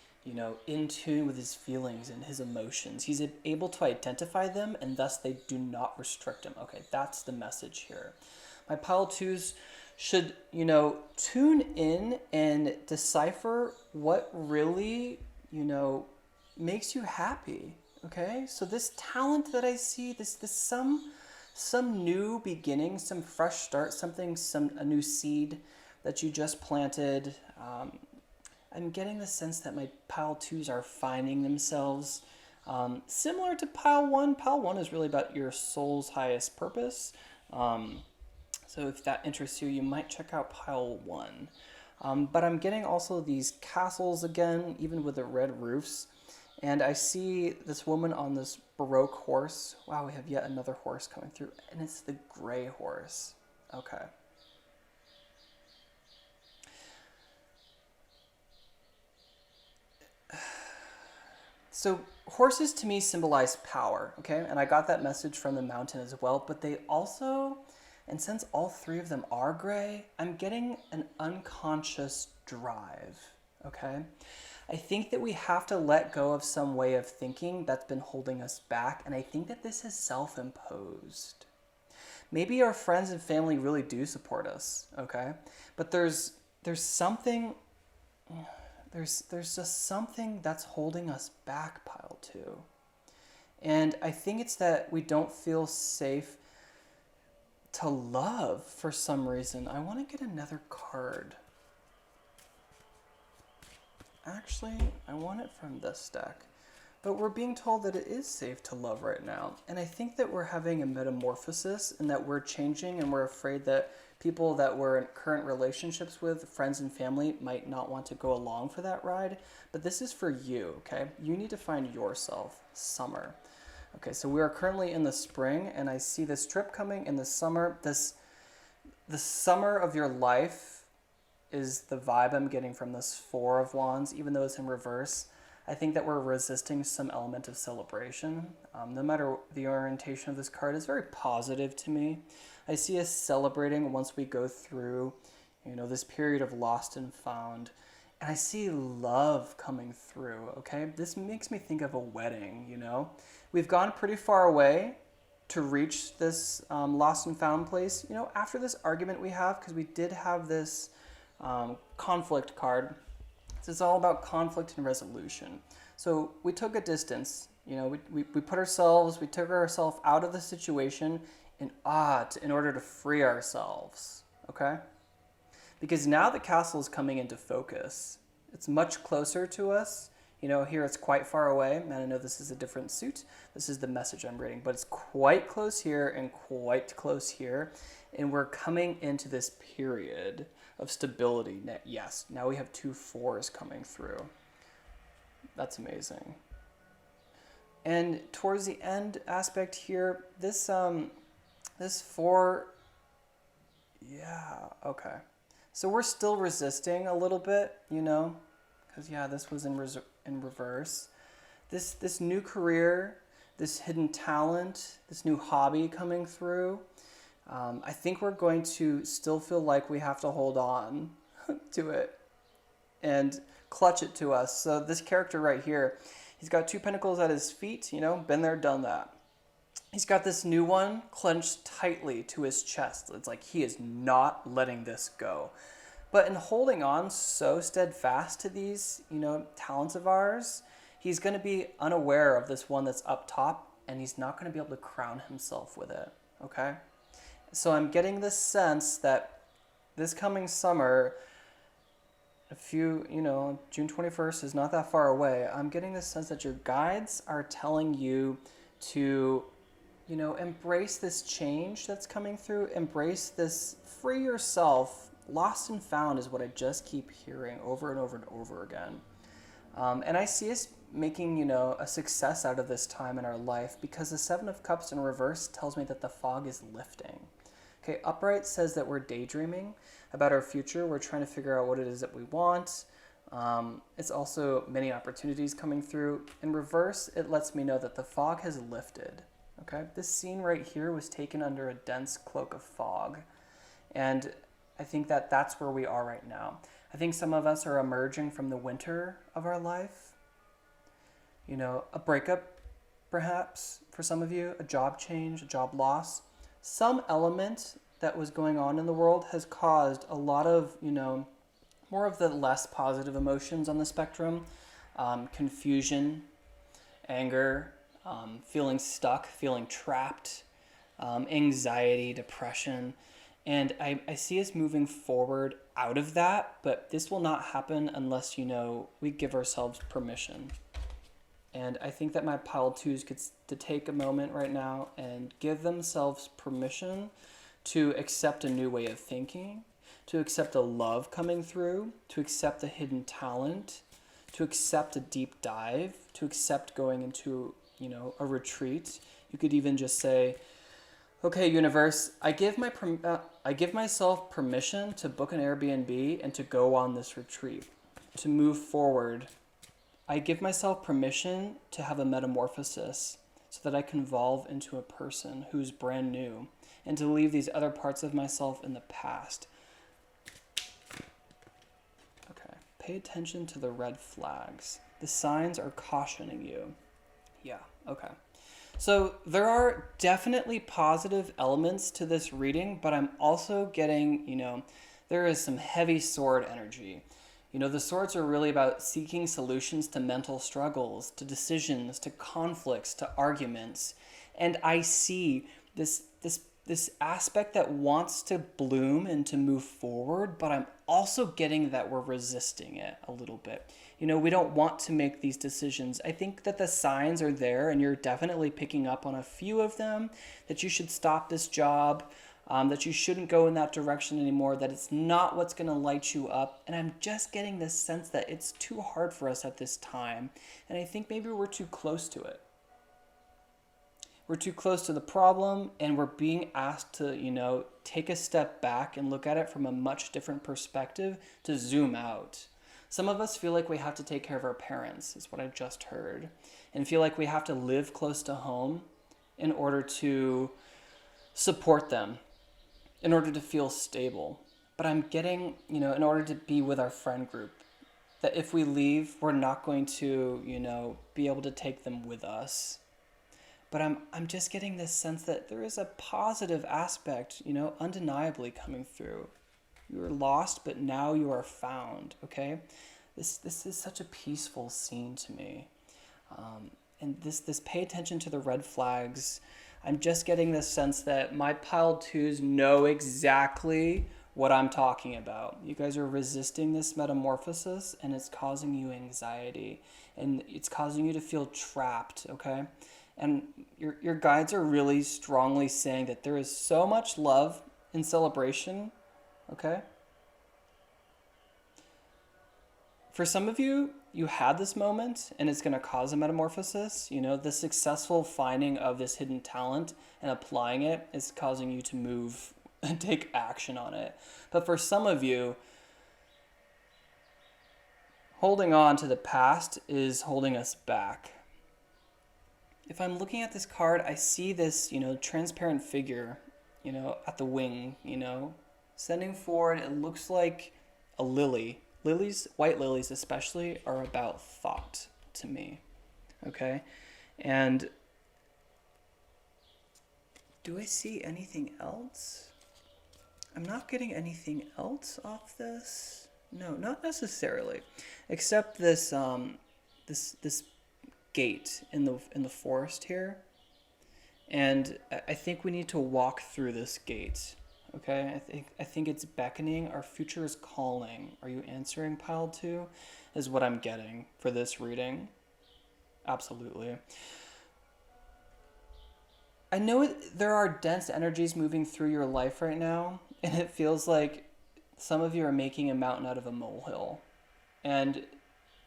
in tune with his feelings and his emotions. He's able to identify them, and thus they do not restrict him. Okay, that's the message here. My pile 2s should, tune in and decipher what really, makes you happy, okay? So this talent that I see, this some new beginning, some fresh start, a new seed that you just planted. I'm getting the sense that my pile 2s are finding themselves similar to pile 1. Pile 1 is really about your soul's highest purpose. So if that interests you, you might check out pile 1. But I'm getting also these castles again, even with the red roofs. And I see this woman on this Baroque horse. Wow, we have yet another horse coming through. And it's the gray horse. Okay. So horses to me symbolize power, okay? And I got that message from the mountain as well. But they also, and since all 3 of them are gray, I'm getting an unconscious drive, okay? I think that we have to let go of some way of thinking that's been holding us back, and I think that this is self-imposed. Maybe our friends and family really do support us, okay? But there's something, there's just something that's holding us back, pile 2. And I think it's that we don't feel safe to love for some reason. I want to get another card. Actually, I want it from this deck. But we're being told that it is safe to love right now. And I think that we're having a metamorphosis and that we're changing, and we're afraid that people that we're in current relationships with, friends and family, might not want to go along for that ride. But this is for you, okay? You need to find yourself. Summer. Okay, so we are currently in the spring, and I see this trip coming in the summer. The summer of your life is the vibe I'm getting from this Four of Wands, even though it's in reverse. I think that we're resisting some element of celebration. No matter the orientation of this card, is very positive to me. I see us celebrating once we go through, this period of lost and found. And I see love coming through, okay? This makes me think of a wedding, We've gone pretty far away to reach this lost and found place. After this argument we have, because we did have this conflict card. This is all about conflict and resolution. So we took a distance, we took ourselves out of the situation in order to free ourselves, okay? Because now the castle is coming into focus. It's much closer to us. Here it's quite far away, and I know this is a different suit. This is the message I'm reading, but it's quite close here and quite close here. And we're coming into this period of stability. Yes, now we have 2 4s coming through. That's amazing. And towards the end aspect here, this 4, yeah, okay. So we're still resisting a little bit, because this was in reverse. This new career, this hidden talent, this new hobby coming through. I think we're going to still feel like we have to hold on to it and clutch it to us. So this character right here, he's got 2 pentacles at his feet, been there, done that. He's got this new one clenched tightly to his chest. It's like he is not letting this go. But in holding on so steadfast to these, talents of ours, he's going to be unaware of this one that's up top, and he's not going to be able to crown himself with it, okay? So I'm getting this sense that this coming summer, June 21st is not that far away. I'm getting this sense that your guides are telling you to, embrace this change that's coming through, embrace this, free yourself. Lost and found is what I just keep hearing over and over and over again. And I see us making, a success out of this time in our life, because the 7 of Cups in reverse tells me that the fog is lifting. Okay, upright says that we're daydreaming about our future. We're trying to figure out what it is that we want. It's also many opportunities coming through. In reverse, it lets me know that the fog has lifted. Okay, this scene right here was taken under a dense cloak of fog. And I think that that's where we are right now. I think some of us are emerging from the winter of our life. A breakup, perhaps, for some of you, a job change, a job loss. Some element that was going on in the world has caused a lot of, more of the less positive emotions on the spectrum. Confusion, anger, feeling stuck, feeling trapped, anxiety, depression. And I see us moving forward out of that, but this will not happen unless, we give ourselves permission. And I think that my pile 2s get to take a moment right now and give themselves permission to accept a new way of thinking, to accept a love coming through, to accept a hidden talent, to accept a deep dive, to accept going into, a retreat. You could even just say, okay, universe, I give myself permission to book an Airbnb and to go on this retreat, to move forward. I give myself permission to have a metamorphosis so that I can evolve into a person who's brand new, and to leave these other parts of myself in the past. Okay, pay attention to the red flags. The signs are cautioning you. Yeah, okay. So there are definitely positive elements to this reading, but I'm also getting, there is some heavy sword energy. The swords are really about seeking solutions to mental struggles, to decisions, to conflicts, to arguments. And I see this this aspect that wants to bloom and to move forward, but I'm also getting that we're resisting it a little bit. We don't want to make these decisions. I think that the signs are there, and you're definitely picking up on a few of them, that you should stop this job, that you shouldn't go in that direction anymore, that it's not what's going to light you up. And I'm just getting this sense that it's too hard for us at this time. And I think maybe we're too close to it. We're too close to the problem, and we're being asked to, take a step back and look at it from a much different perspective, to zoom out. Some of us feel like we have to take care of our parents, is what I just heard, and feel like we have to live close to home in order to support them, in order to feel stable. But I'm getting, in order to be with our friend group, that if we leave, we're not going to, be able to take them with us. But I'm just getting this sense that there is a positive aspect, undeniably coming through. You were lost, but now you are found, okay? This is such a peaceful scene to me. And this pay attention to the red flags. I'm just getting this sense that my pile twos know exactly what I'm talking about. You guys are resisting this metamorphosis, and it's causing you anxiety, and it's causing you to feel trapped, okay? And your guides are really strongly saying that there is so much love and celebration, okay? For some of you, you had this moment, and it's going to cause a metamorphosis. The successful finding of this hidden talent and applying it is causing you to move and take action on it. But for some of you, holding on to the past is holding us back. If I'm looking at this card, I see this, transparent figure, at the wing, sending forward. It looks like a lily. Lilies, white lilies especially, are about thought to me, okay? And do I see anything else? I'm not getting anything else off this. No, not necessarily, except this this gate in the forest here, and I think we need to walk through this gate. Okay, I think it's beckoning. Our future is calling. Are you answering, pile 2? Is what I'm getting for this reading. Absolutely. I know there are dense energies moving through your life right now, and it feels like some of you are making a mountain out of a molehill, and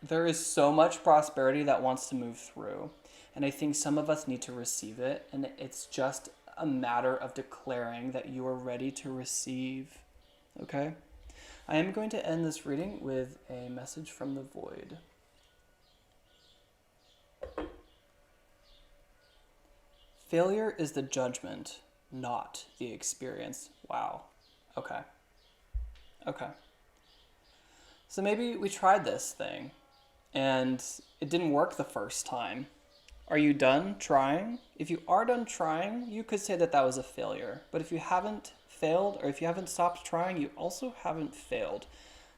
there is so much prosperity that wants to move through, and I think some of us need to receive it, and it's just a matter of declaring that you are ready to receive, okay? I am going to end this reading with a message from the void. Failure is the judgment, not the experience. Wow. Okay. So maybe we tried this thing, and it didn't work the first time. Are you done trying? If you are done trying, you could say that was a failure. But if you haven't failed, or if you haven't stopped trying, you also haven't failed.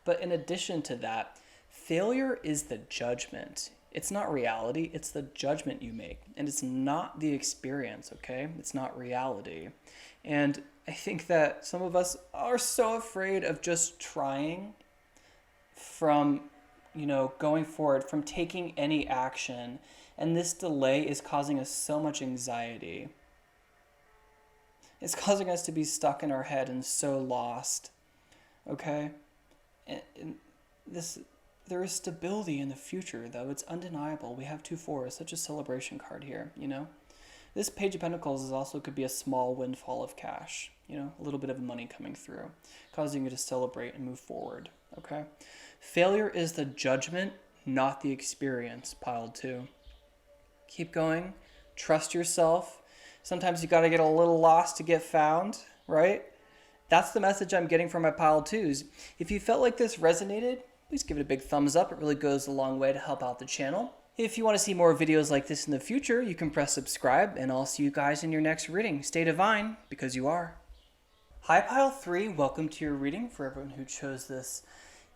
But in addition to that, failure is the judgment. It's not reality, it's the judgment you make. And it's not the experience, okay? It's not reality. And I think that some of us are so afraid of just trying, from going forward, from taking any action, and this delay is causing us so much anxiety. It's causing us to be stuck in our head and so lost, okay? And there is stability in the future, though. It's undeniable. We have 2-4, such a celebration card here, This Page of Pentacles also could be a small windfall of cash, a little bit of money coming through, causing you to celebrate and move forward, okay? Failure is the judgment, not the experience, pile 2. Keep going. Trust yourself. Sometimes you got to get a little lost to get found, right? That's the message I'm getting from my pile 2s. If you felt like this resonated, please give it a big thumbs up. It really goes a long way to help out the channel. If you want to see more videos like this in the future, you can press subscribe, and I'll see you guys in your next reading. Stay divine, because you are. Hi, pile 3. Welcome to your reading for everyone who chose this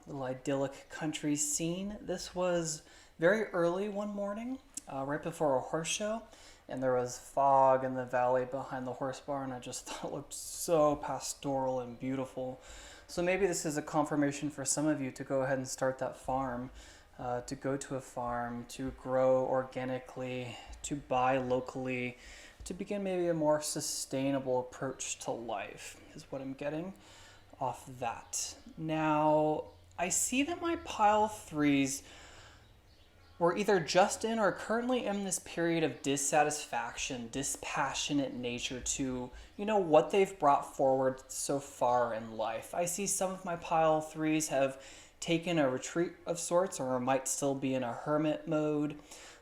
little idyllic country scene. This was very early one morning, right before a horse show. and there was fog in the valley behind the horse barn. I just thought it looked so pastoral and beautiful. So maybe this is a confirmation for some of you to go ahead and start that farm, to go to a farm, to grow organically, to buy locally, to begin maybe a more sustainable approach to life, is what I'm getting off that. Now, I see that my pile threes were either just in or currently in this period of dissatisfaction, dispassionate nature to, what they've brought forward so far in life. I see some of my pile threes have taken a retreat of sorts, or might still be in a hermit mode,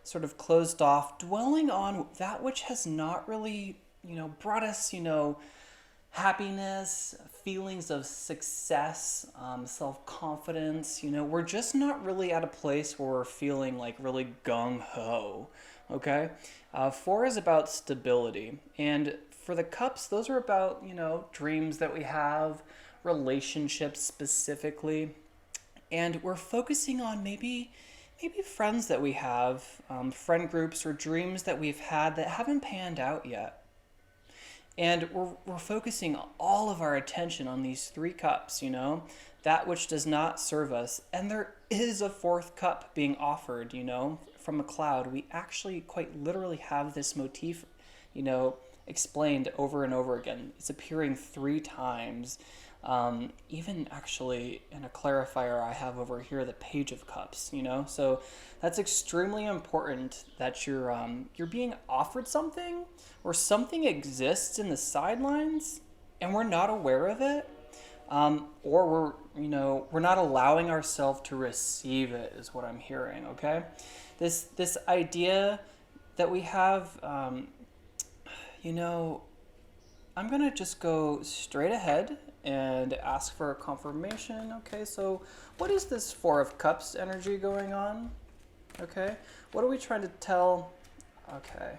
sort of closed off, dwelling on that which has not really, brought us, happiness, feelings of success, self-confidence. We're just not really at a place where we're feeling like really gung-ho, okay? 4 is about stability. And for the cups, those are about, dreams that we have, relationships specifically. And we're focusing on maybe friends that we have, friend groups or dreams that we've had that haven't panned out yet. And we're focusing all of our attention on these 3 cups, that which does not serve us. And there is a 4th cup being offered, from a cloud. We actually quite literally have this motif, explained over and over again. It's appearing 3 times. Even actually in a clarifier I have over here, the Page of Cups, so that's extremely important that you're being offered something, or something exists in the sidelines and we're not aware of it, or we're not allowing ourselves to receive it, is what I'm hearing. Okay, this idea that we have, I'm gonna just go straight ahead and ask for a confirmation. Okay, so what is this 4 of Cups energy going on? Okay, what are we trying to tell? Okay.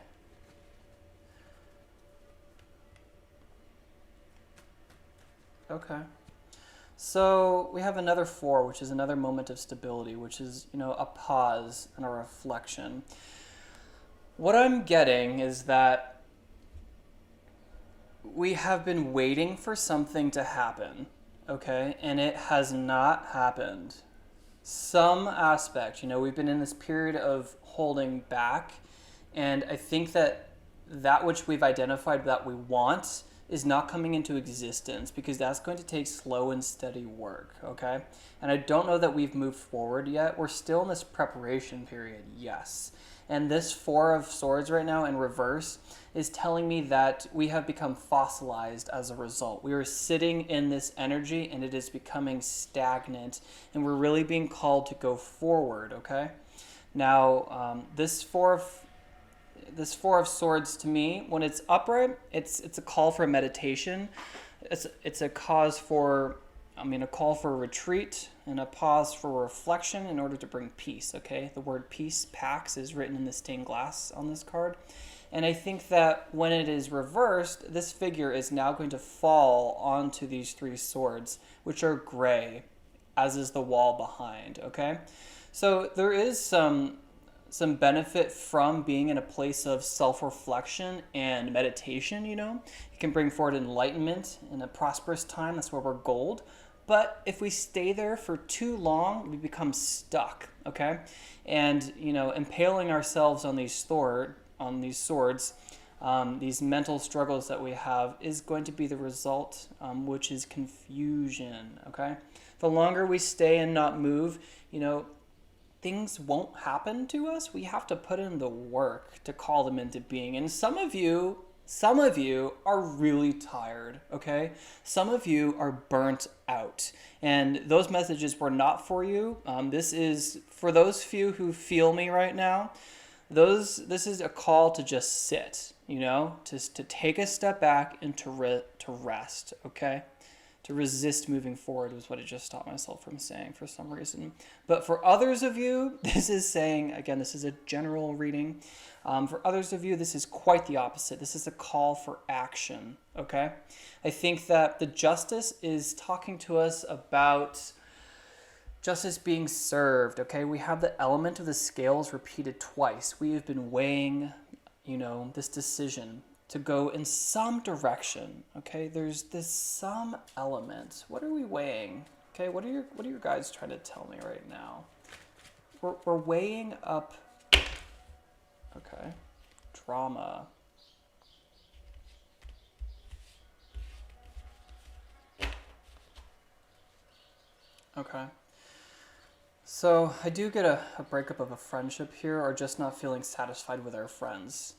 Okay. So we have another 4, which is another moment of stability, which is, a pause and a reflection. What I'm getting is that we have been waiting for something to happen, okay? And it has not happened. Some aspect, we've been in this period of holding back, and I think that which we've identified that we want is not coming into existence, because that's going to take slow and steady work, okay? And I don't know that we've moved forward yet. We're still in this preparation period, yes. And this 4 of Swords right now in reverse is telling me that we have become fossilized as a result. We are sitting in this energy and it is becoming stagnant, and we're really being called to go forward, okay? Now, this 4 of Swords, to me, when it's upright, it's a call for meditation. It's a cause for, a call for a retreat and a pause for reflection in order to bring peace, okay? The word peace, pax, is written in the stained glass on this card. And I think that when it is reversed, this figure is now going to fall onto these 3 swords, which are gray, as is the wall behind, okay? So there is some benefit from being in a place of self-reflection and meditation, It can bring forward enlightenment in a prosperous time. That's where we're gold. But if we stay there for too long, we become stuck, okay? And, impaling ourselves on these swords, these mental struggles that we have, is going to be the result, which is confusion, okay? The longer we stay and not move, things won't happen to us. We have to put in the work to call them into being. And some of you are really tired, okay? Some of you are burnt out. And those messages were not for you. This is for those few who feel me right now. This is a call to just sit, to take a step back and to rest, okay? To resist moving forward was what I just stopped myself from saying for some reason. But for others of you, this is saying, again, this is a general reading. For others of you, this is quite the opposite. This is a call for action, okay? I think that the Justice is talking to us about justice being served, okay? We have the element of the scales repeated twice. We have been weighing, this decision to go in some direction, okay? There's this some element. What are we weighing? Okay, what are you guys trying to tell me right now? We're weighing up, okay, drama. Okay. So I do get a breakup of a friendship here, or just not feeling satisfied with our friends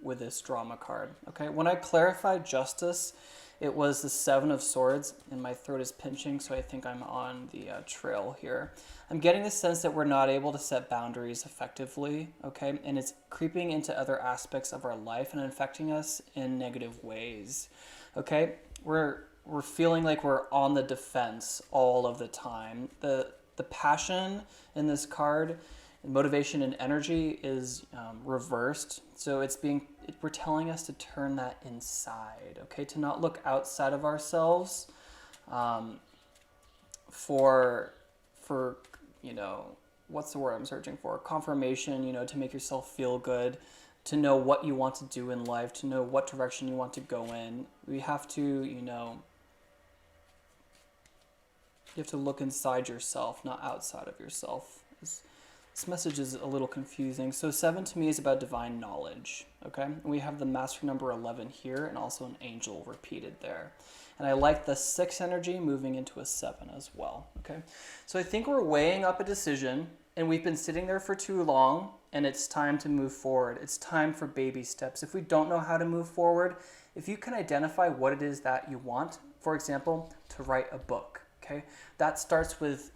with this drama card. Okay, when I clarified justice, it was the Seven of Swords, and my throat is pinching, so I think I'm on the trail here. I'm getting the sense that we're not able to set boundaries effectively, okay, and it's creeping into other aspects of our life and affecting us in negative ways, okay? We're feeling like we're on the defense all of the time. The passion in this card, motivation and energy, is reversed. So we're telling us to turn that inside, okay? To not look outside of ourselves for what's the word I'm searching for? Confirmation, to make yourself feel good, to know what you want to do in life, to know what direction you want to go in. We have to, you have to look inside yourself, not outside of yourself. This message is a little confusing. So 7 to me is about divine knowledge, okay? And we have the master number 11 here and also an angel repeated there. And I like the 6 energy moving into a 7 as well, okay? So I think we're weighing up a decision, and we've been sitting there for too long, and it's time to move forward. It's time for baby steps. If we don't know how to move forward, if you can identify what it is that you want, for example, to write a book, okay? That starts with,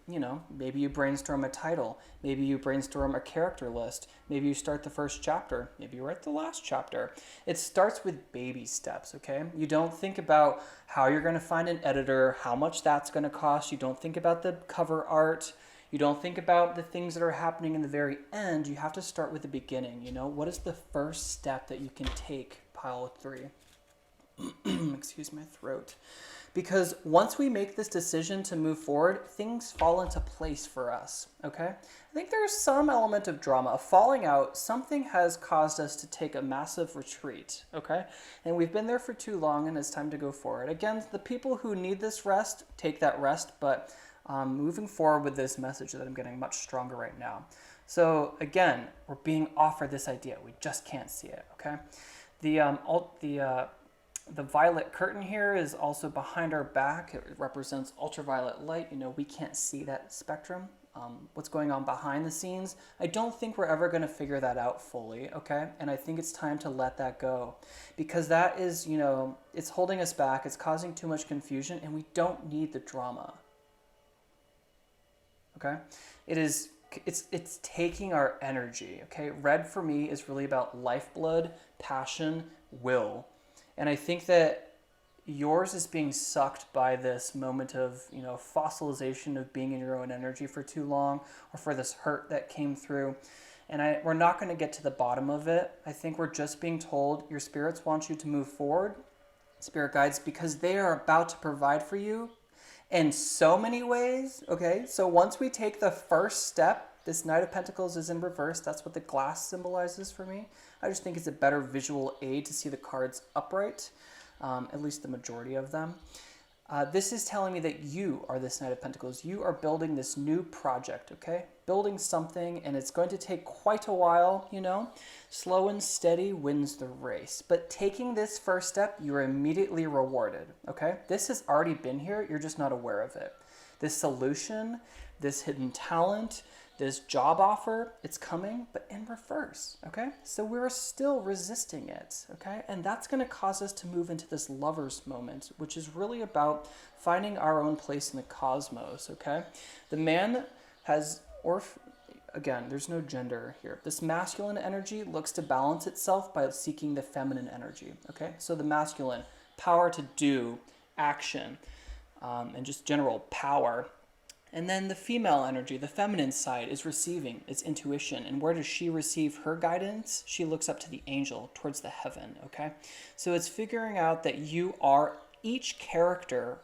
maybe you brainstorm a title. Maybe you brainstorm a character list. Maybe you start the first chapter. Maybe you write the last chapter. It starts with baby steps, okay? You don't think about how you're going to find an editor, how much that's going to cost. You don't think about the cover art. You don't think about the things that are happening in the very end. You have to start with the beginning, What is the first step that you can take, pile 3? Excuse my throat. Because once we make this decision to move forward, things fall into place for us, okay? I think there's some element of drama, a falling out. Something has caused us to take a massive retreat, okay? And we've been there for too long, and it's time to go forward. Again, the people who need this rest, take that rest, but moving forward with this message that I'm getting much stronger right now. So again, we're being offered this idea. We just can't see it, okay? The violet curtain here is also behind our back. It represents ultraviolet light. We can't see that spectrum. What's going on behind the scenes. I don't think we're ever going to figure that out fully, okay? And I think it's time to let that go, because that is, it's holding us back. It's causing too much confusion, and we don't need the drama, okay? It's taking our energy, okay? Red for me is really about lifeblood, passion, will. And I think that yours is being sucked by this moment of, fossilization of being in your own energy for too long, or for this hurt that came through. And we're not going to get to the bottom of it. I think we're just being told your spirits want you to move forward, spirit guides, because they are about to provide for you in so many ways, okay? So once we take the first step, this Knight of Pentacles is in reverse. That's what the glass symbolizes for me. I just think it's a better visual aid to see the cards upright, at least the majority of them. This is telling me that you are this Knight of Pentacles. You are building this new project, okay? Building something, and it's going to take quite a while, Slow and steady wins the race. But taking this first step, you're immediately rewarded, okay? This has already been here. You're just not aware of it. This solution, this hidden talent, this job offer, it's coming, but in reverse, okay? So we're still resisting it, okay? And that's going to cause us to move into this lover's moment, which is really about finding our own place in the cosmos, okay? The man has, again, there's no gender here. This masculine energy looks to balance itself by seeking the feminine energy, okay? So the masculine, power to do, action, and just general power. And then the female energy, the feminine side, is receiving, it's intuition. And where does she receive her guidance? She looks up to the angel, towards the heaven, okay? So it's figuring out that you are, each character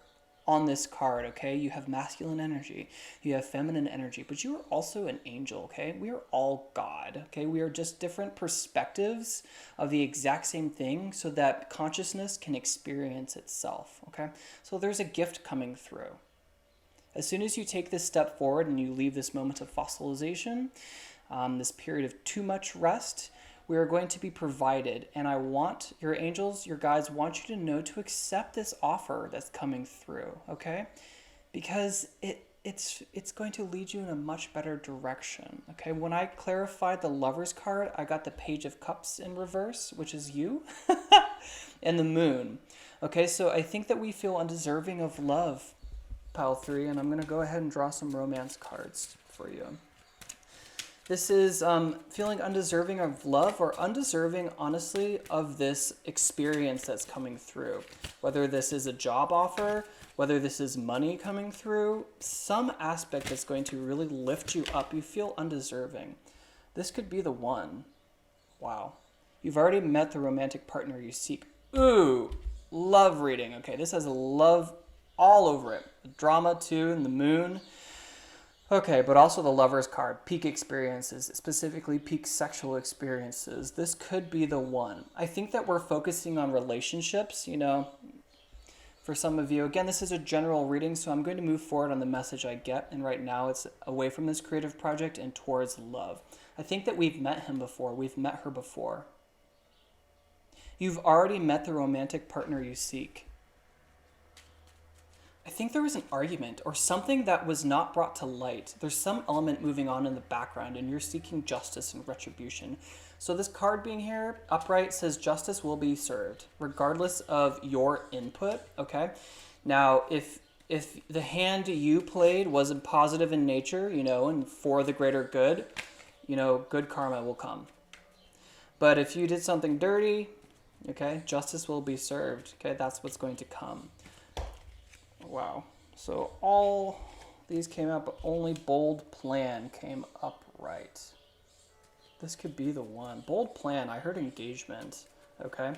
on this card, okay? You have masculine energy, you have feminine energy, but you are also an angel, okay? We are all God, okay? We are just different perspectives of the exact same thing so that consciousness can experience itself, okay? So there's a gift coming through. As soon as you take this step forward and you leave this moment of fossilization, this period of too much rest, we are going to be provided. And I want your angels, your guides, want you to know to accept this offer that's coming through, okay? Because it's going to lead you in a much better direction, okay? When I clarified the Lover's card, I got the Page of Cups in reverse, which is you, and the Moon. Okay, so I think that we feel undeserving of love, pile 3, and I'm going to go ahead and draw some romance cards for you. This is feeling undeserving of love, or undeserving, honestly, of this experience that's coming through. Whether this is a job offer, whether this is money coming through, some aspect that's going to really lift you up. You feel undeserving. This could be the one. Wow. You've already met the romantic partner you seek. Ooh, love reading. Okay, this has love all over it. The drama too, and the Moon. Okay, but also the Lover's card, peak experiences, specifically peak sexual experiences. This could be the one. I think that we're focusing on relationships, you know, for some of you. Again, this is a general reading, so I'm going to move forward on the message I get, and right now it's away from this creative project and towards love. I think that we've met him before. We've met her before. You've already met the romantic partner you seek. I think there was an argument or something that was not brought to light. There's some element moving on in the background and you're seeking justice and retribution. So this card being here, upright, says justice will be served, regardless of your input, okay? Now, if the hand you played wasn't positive in nature, you know, and for the greater good, you know, good karma will come. But if you did something dirty, okay, justice will be served, okay? That's what's going to come. Wow. So all these came out, but only bold plan came up right. This could be the one. Bold plan. I heard engagement. Okay.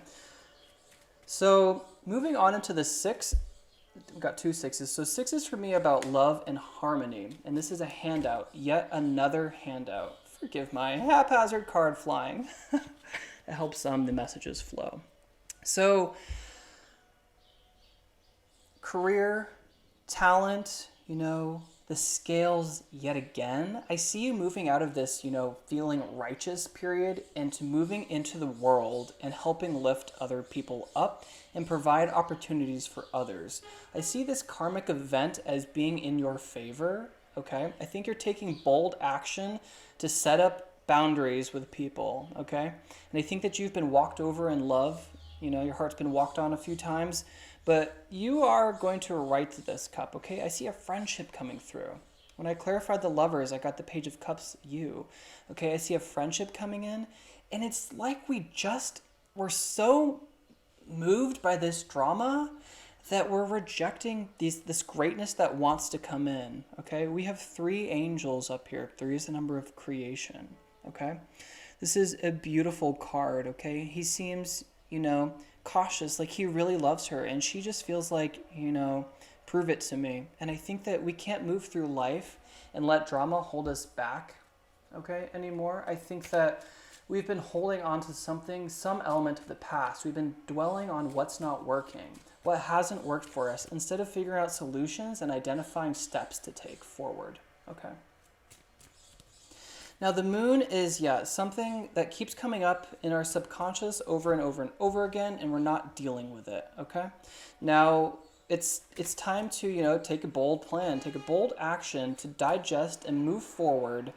So moving on into the 6. We've got 2 6s. So 6 is for me about love and harmony. And this is a handout. Yet another handout. Forgive my haphazard card flying. It helps the messages flow. So career, talent, you know, the scales yet again. I see you moving out of this, you know, feeling righteous period into moving into the world and helping lift other people up and provide opportunities for others. I see this karmic event as being in your favor, okay? I think you're taking bold action to set up boundaries with people, okay? And I think that you've been walked over in love. You know, your heart's been walked on a few times. But you are going to right this cup, okay? I see a friendship coming through. When I clarified the Lovers, I got the Page of Cups, you. Okay, I see a friendship coming in. And it's like we just were so moved by this drama that we're rejecting this greatness that wants to come in, okay? We have 3 angels up here. 3 is the number of creation, okay? This is a beautiful card, okay? He seems, you know, cautious, like he really loves her, and she just feels like, you know, prove it to me. And I think that we can't move through life and let drama hold us back, okay, anymore. I think that we've been holding on to something, some element of the past. We've been dwelling on what's not working, what hasn't worked for us, instead of figuring out solutions and identifying steps to take forward, okay? Now the Moon is, something that keeps coming up in our subconscious over and over and over again, and we're not dealing with it, okay? Now it's time to, you know, take a bold plan, take a bold action to digest and move forward.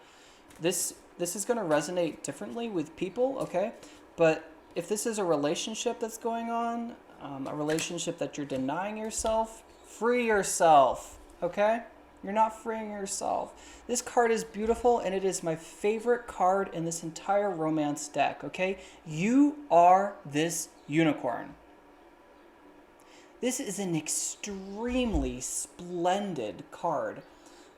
This is going to resonate differently with people, okay? But if this is a relationship that's going on, a relationship that you're denying yourself, free yourself, okay? You're not freeing yourself. This card is beautiful, and it is my favorite card in this entire romance deck, okay? You are this unicorn. This is an extremely splendid card.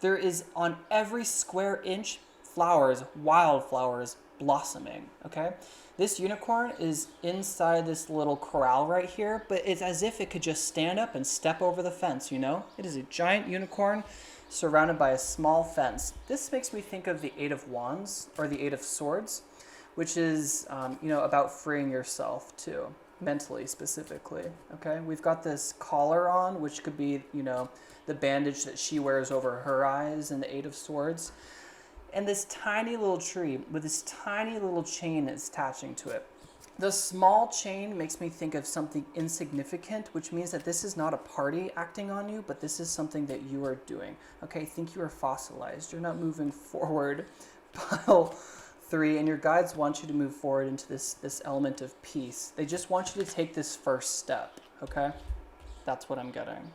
There is on every square inch flowers, wildflowers, blossoming, okay? This unicorn is inside this little corral right here, but it's as if it could just stand up and step over the fence, you know? It is a giant unicorn surrounded by a small fence. This makes me think of the Eight of Wands, or the Eight of Swords, which is, about freeing yourself too, mentally specifically, okay? We've got this collar on, which could be, the bandage that she wears over her eyes in the Eight of Swords. And this tiny little tree with this tiny little chain that's attaching to it. The small chain makes me think of something insignificant, which means that this is not a party acting on you, but this is something that you are doing. Okay, think you are fossilized. You're not moving forward. Pile 3, and your guides want you to move forward into this element of peace. They just want you to take this first step, okay? That's what I'm getting,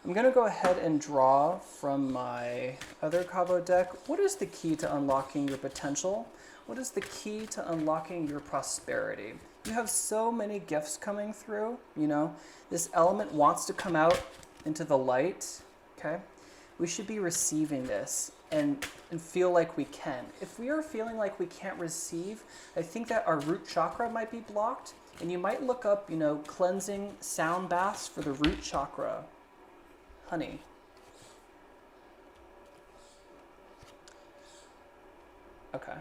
I'm going to go ahead and draw from my other Cabo deck. What is the key to unlocking your potential? What is the key to unlocking your prosperity? You have so many gifts coming through, This element wants to come out into the light, okay? We should be receiving this and feel like we can. If we are feeling like we can't receive, I think that our root chakra might be blocked, and you might look up, cleansing sound baths for the root chakra. Honey. Okay.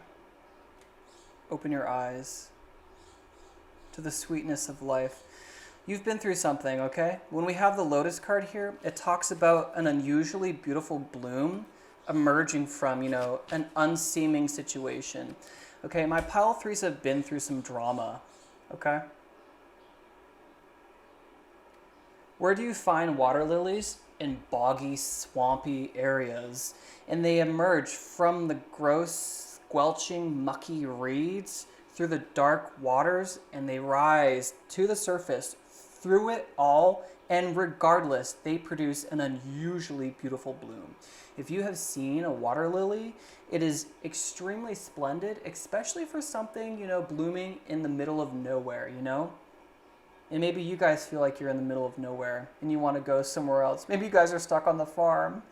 Open your eyes to the sweetness of life. You've been through something, okay? When we have the Lotus card here, it talks about an unusually beautiful bloom emerging from, an unseeming situation. Okay, my pile 3s have been through some drama, okay? Where do you find water lilies? In boggy, swampy areas. And they emerge from the gross, squelching, mucky reeds through the dark waters, and they rise to the surface through it all, and regardless, they produce an unusually beautiful bloom. If you have seen a water lily, it is extremely splendid, especially for something, blooming in the middle of nowhere, And maybe you guys feel like you're in the middle of nowhere and you want to go somewhere else. Maybe you guys are stuck on the farm.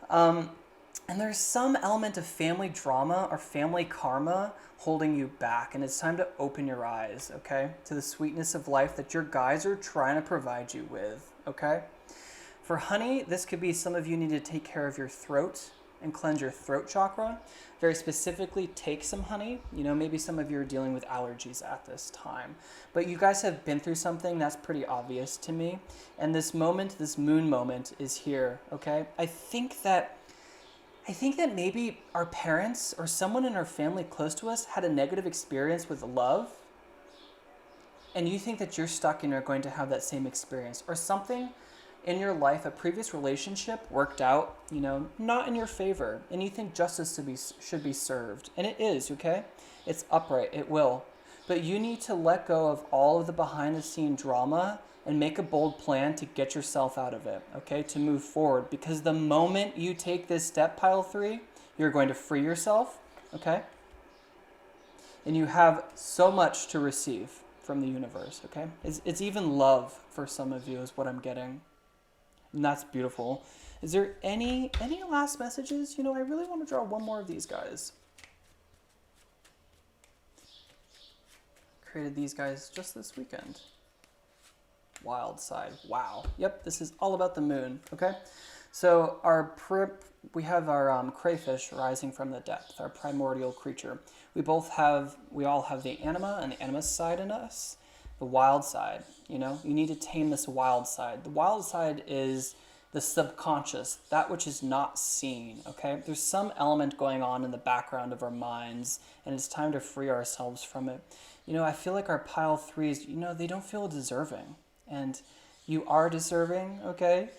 And there's some element of family drama or family karma holding you back. And it's time to open your eyes, okay, to the sweetness of life that your guides are trying to provide you with, okay? For honey, this could be some of you need to take care of your throat and cleanse your throat chakra. Very specifically, take some honey. Maybe some of you are dealing with allergies at this time. But you guys have been through something that's pretty obvious to me. And this moment, this moon moment is here, okay? I think that maybe our parents or someone in our family close to us had a negative experience with love. And you think that you're stuck and are going to have that same experience. Or something in your life, a previous relationship worked out, not in your favor, and you think justice should be served. And it is, okay? It's upright, it will. But you need to let go of all of the behind-the-scene drama and make a bold plan to get yourself out of it, okay? To move forward. Because the moment you take this step, pile 3, you're going to free yourself, okay? And you have so much to receive from the universe, okay? It's even love for some of you is what I'm getting. And that's beautiful. Is there any last messages? I really want to draw one more of these guys. Created these guys just this weekend. Wild side. Wow. Yep, this is all about the moon, okay? So we have our crayfish rising from the depth, our primordial creature. We all have the anima and the animus side in us. The wild side, you need to tame this wild side. The wild side is the subconscious, that which is not seen, okay? There's some element going on in the background of our minds, and it's time to free ourselves from it. I feel like our pile 3s, they don't feel deserving, and you are deserving, okay?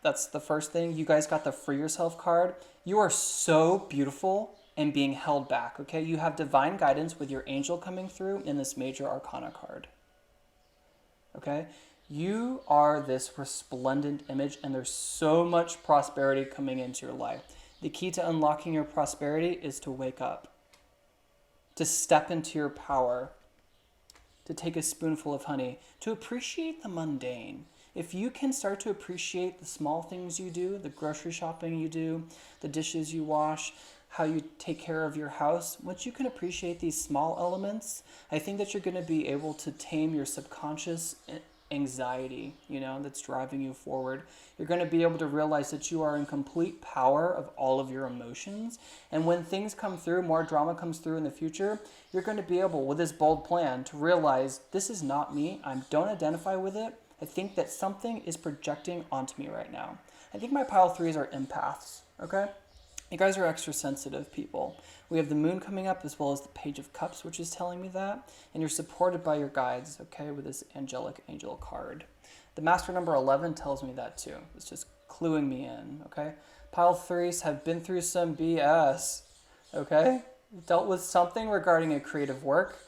That's the first thing. You guys got the free yourself card. You are so beautiful and being held back, okay? You have divine guidance with your angel coming through in this major arcana card. Okay, you are this resplendent image, and there's so much prosperity coming into your life. The key to unlocking your prosperity is to wake up, to step into your power, to take a spoonful of honey, to appreciate the mundane. If you can start to appreciate the small things you do, the grocery shopping you do, the dishes you wash, how you take care of your house, once you can appreciate these small elements, I think that you're going to be able to tame your subconscious anxiety, that's driving you forward. You're going to be able to realize that you are in complete power of all of your emotions. And when things come through, more drama comes through in the future, you're going to be able, with this bold plan, to realize this is not me. I don't identify with it. I think that something is projecting onto me right now. I think my pile threes are empaths, okay? You guys are extra sensitive people. We have the moon coming up as well as the page of cups, which is telling me that. And you're supported by your guides, okay, with this angelic angel card. The master number 11 tells me that too. It's just cluing me in, okay? Pile threes have been through some BS, okay? Dealt with something regarding a creative work,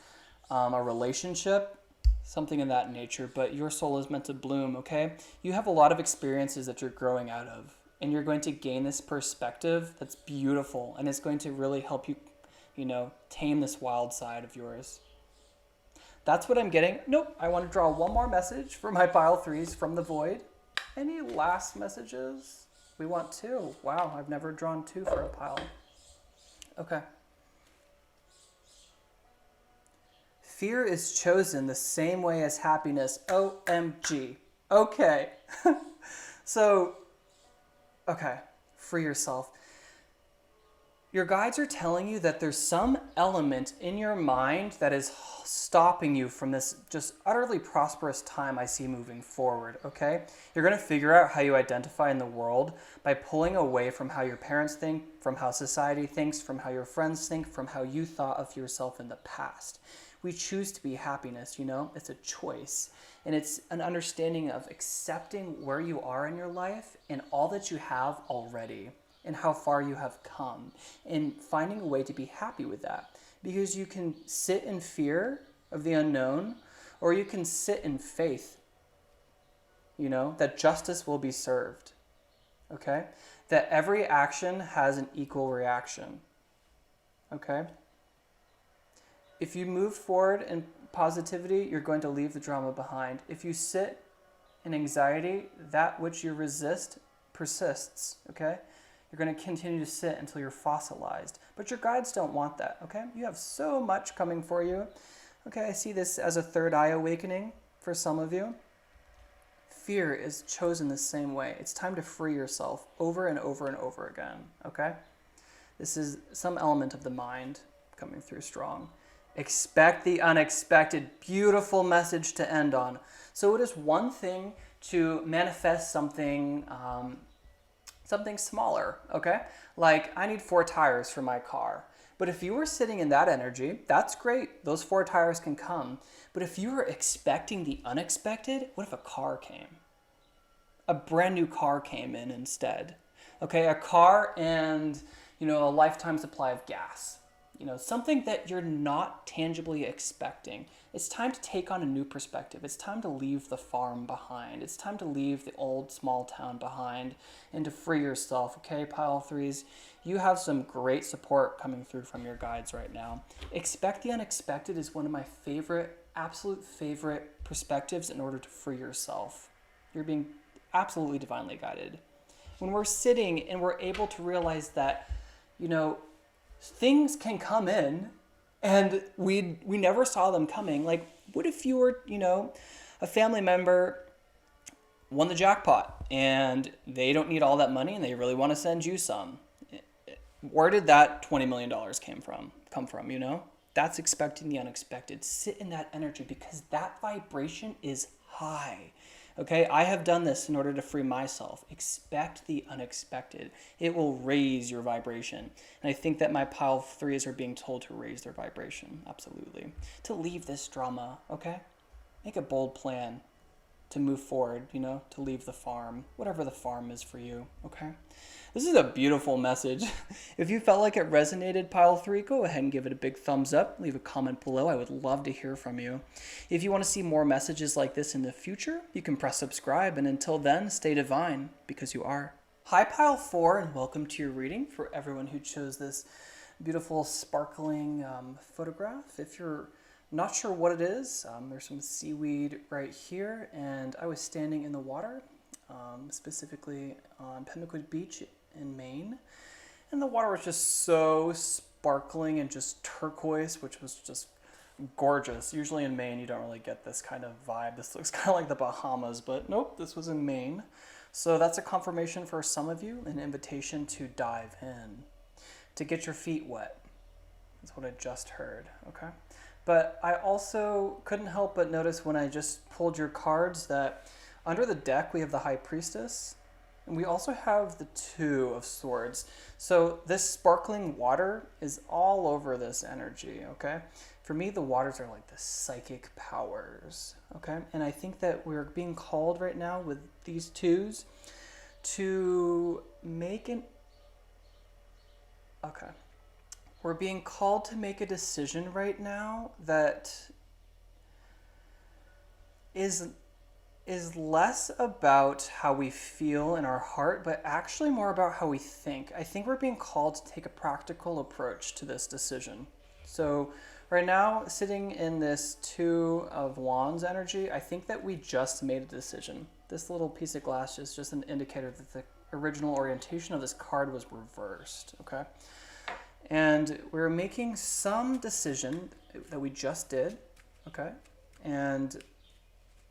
a relationship, something in that nature, but your soul is meant to bloom, okay? You have a lot of experiences that you're growing out of. And you're going to gain this perspective that's beautiful, and it's going to really help you, tame this wild side of yours. That's what I'm getting. Nope, I want to draw one more message for my pile threes from the void. Any last messages? We want 2. Wow, I've never drawn 2 for a pile. Okay. Fear is chosen the same way as happiness. OMG. Okay. Okay, free yourself. Your guides are telling you that there's some element in your mind that is stopping you from this just utterly prosperous time I see moving forward, okay? You're going to figure out how you identify in the world by pulling away from how your parents think, from how society thinks, from how your friends think, from how you thought of yourself in the past. We choose to be happiness, It's a choice. And it's an understanding of accepting where you are in your life and all that you have already and how far you have come and finding a way to be happy with that. Because you can sit in fear of the unknown, or you can sit in faith, that justice will be served, okay? That every action has an equal reaction, okay? If you move forward in positivity, you're going to leave the drama behind. If you sit in anxiety, that which you resist persists, okay? You're going to continue to sit until you're fossilized. But your guides don't want that, okay? You have so much coming for you. Okay, I see this as a third eye awakening for some of you. Fear is chosen the same way. It's time to free yourself over and over and over again, okay? This is some element of the mind coming through strong. Expect the unexpected. Beautiful message to end on. So it is one thing to manifest something smaller, okay? Like, I need 4 tires for my car. But if you were sitting in that energy, that's great. Those 4 tires can come. But if you were expecting the unexpected, what if a car came? A brand new car came in instead. Okay, a car and, a lifetime supply of gas. Something that you're not tangibly expecting. It's time to take on a new perspective. It's time to leave the farm behind. It's time to leave the old small town behind and to free yourself, okay, pile threes? You have some great support coming through from your guides right now. Expect the unexpected is one of my absolute favorite perspectives in order to free yourself. You're being absolutely divinely guided. When we're sitting and we're able to realize that, things can come in and we never saw them coming. Like, what if you were, a family member won the jackpot and they don't need all that money and they really want to send you some? Where did that $20 million come from, That's expecting the unexpected. Sit in that energy because that vibration is high. Okay, I have done this in order to free myself. Expect the unexpected. It will raise your vibration. And I think that my pile threes are being told to raise their vibration. Absolutely. To leave this drama, okay? Make a bold plan to move forward, to leave the farm, whatever the farm is for you, okay? This is a beautiful message. If you felt like it resonated, pile 3, go ahead and give it a big thumbs up. Leave a comment below. I would love to hear from you. If you want to see more messages like this in the future, you can press subscribe. And until then, stay divine, because you are. Hi, pile 4, and welcome to your reading for everyone who chose this beautiful, sparkling photograph. If you're not sure what it is, there's some seaweed right here, and I was standing in the water, specifically on Pemmican Beach in Maine. And the water was just so sparkling and just turquoise, which was just gorgeous. Usually in Maine, you don't really get this kind of vibe. This looks kind of like the Bahamas, but nope, this was in Maine. So that's a confirmation for some of you, an invitation to dive in, to get your feet wet. That's what I just heard, okay? But I also couldn't help but notice when I just pulled your cards that under the deck we have the High Priestess, and we also have the Two of Swords. So this sparkling water is all over this energy, okay? For me, the waters are like the psychic powers, okay? And I think that we're being called right now with these twos to make an... Okay. We're being called to make a decision right now that is less about how we feel in our heart, but actually more about how we think. I think we're being called to take a practical approach to this decision. So right now, sitting in this Two of Wands energy, I think that we just made a decision. This little piece of glass is just an indicator that the original orientation of this card was reversed, okay? And we're making some decision that we just did, okay? And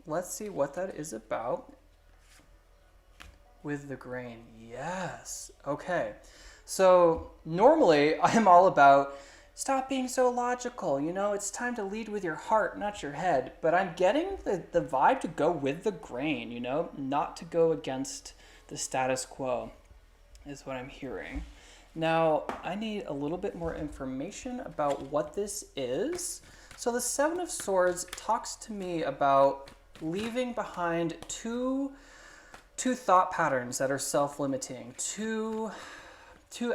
let's see what that is about with the grain. Yes, okay. So normally I'm all about stop being so logical, you know, it's time to lead with your heart, not your head. But I'm getting the vibe to go with the grain, you know, not to go against the status quo is what I'm hearing. Now, I need a little bit more information about what this is. So the Seven of Swords talks to me about leaving behind two thought patterns that are self-limiting, two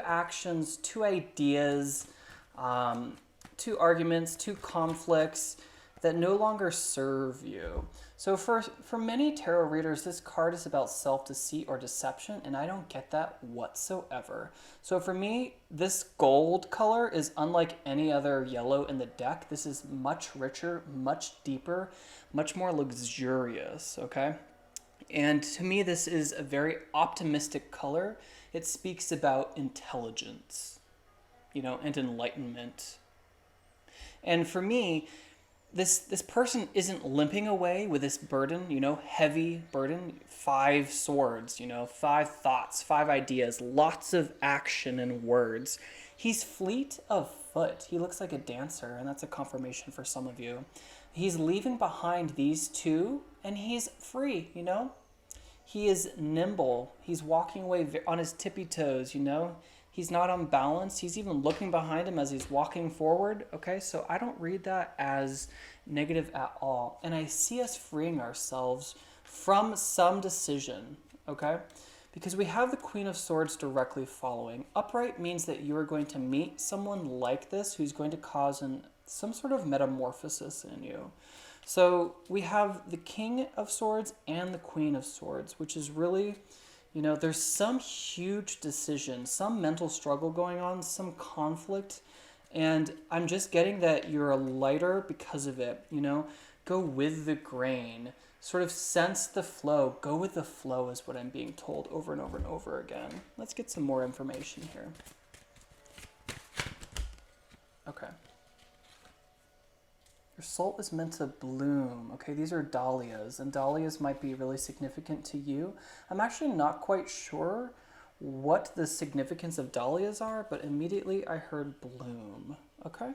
actions, two ideas, two arguments, two conflicts that no longer serve you. So for many tarot readers, this card is about self-deceit or deception, and I don't get that whatsoever. So for me, this gold color is unlike any other yellow in the deck. This is much richer, much deeper, much more luxurious, okay? And to me, this is a very optimistic color. It speaks about intelligence, you know, and enlightenment. And for me, this person isn't limping away with this burden, you know, heavy burden, 5 swords, you know, 5 thoughts, 5 ideas, lots of action and words. He's fleet of foot. He looks like a dancer, and that's a confirmation for some of you. He's leaving behind these two, and he's free, you know. He is nimble. He's walking away on his tippy toes, you know. He's not unbalanced. He's even looking behind him as he's walking forward. Okay, so I don't read that as negative at all. And I see us freeing ourselves from some decision, okay? Because we have the Queen of Swords directly following. Upright means that you are going to meet someone like this who's going to cause some sort of metamorphosis in you. So we have the King of Swords and the Queen of Swords, which is really... You know, there's some huge decision, some mental struggle going on, some conflict, and I'm just getting that you're lighter because of it, you know? Go with the grain, sort of sense the flow. Go with the flow is what I'm being told over and over and over again. Let's get some more information here. Okay. Your soul is meant to bloom. Okay, these are dahlias, and dahlias might be really significant to you. I'm actually not quite sure what the significance of dahlias are, but immediately I heard bloom. Okay?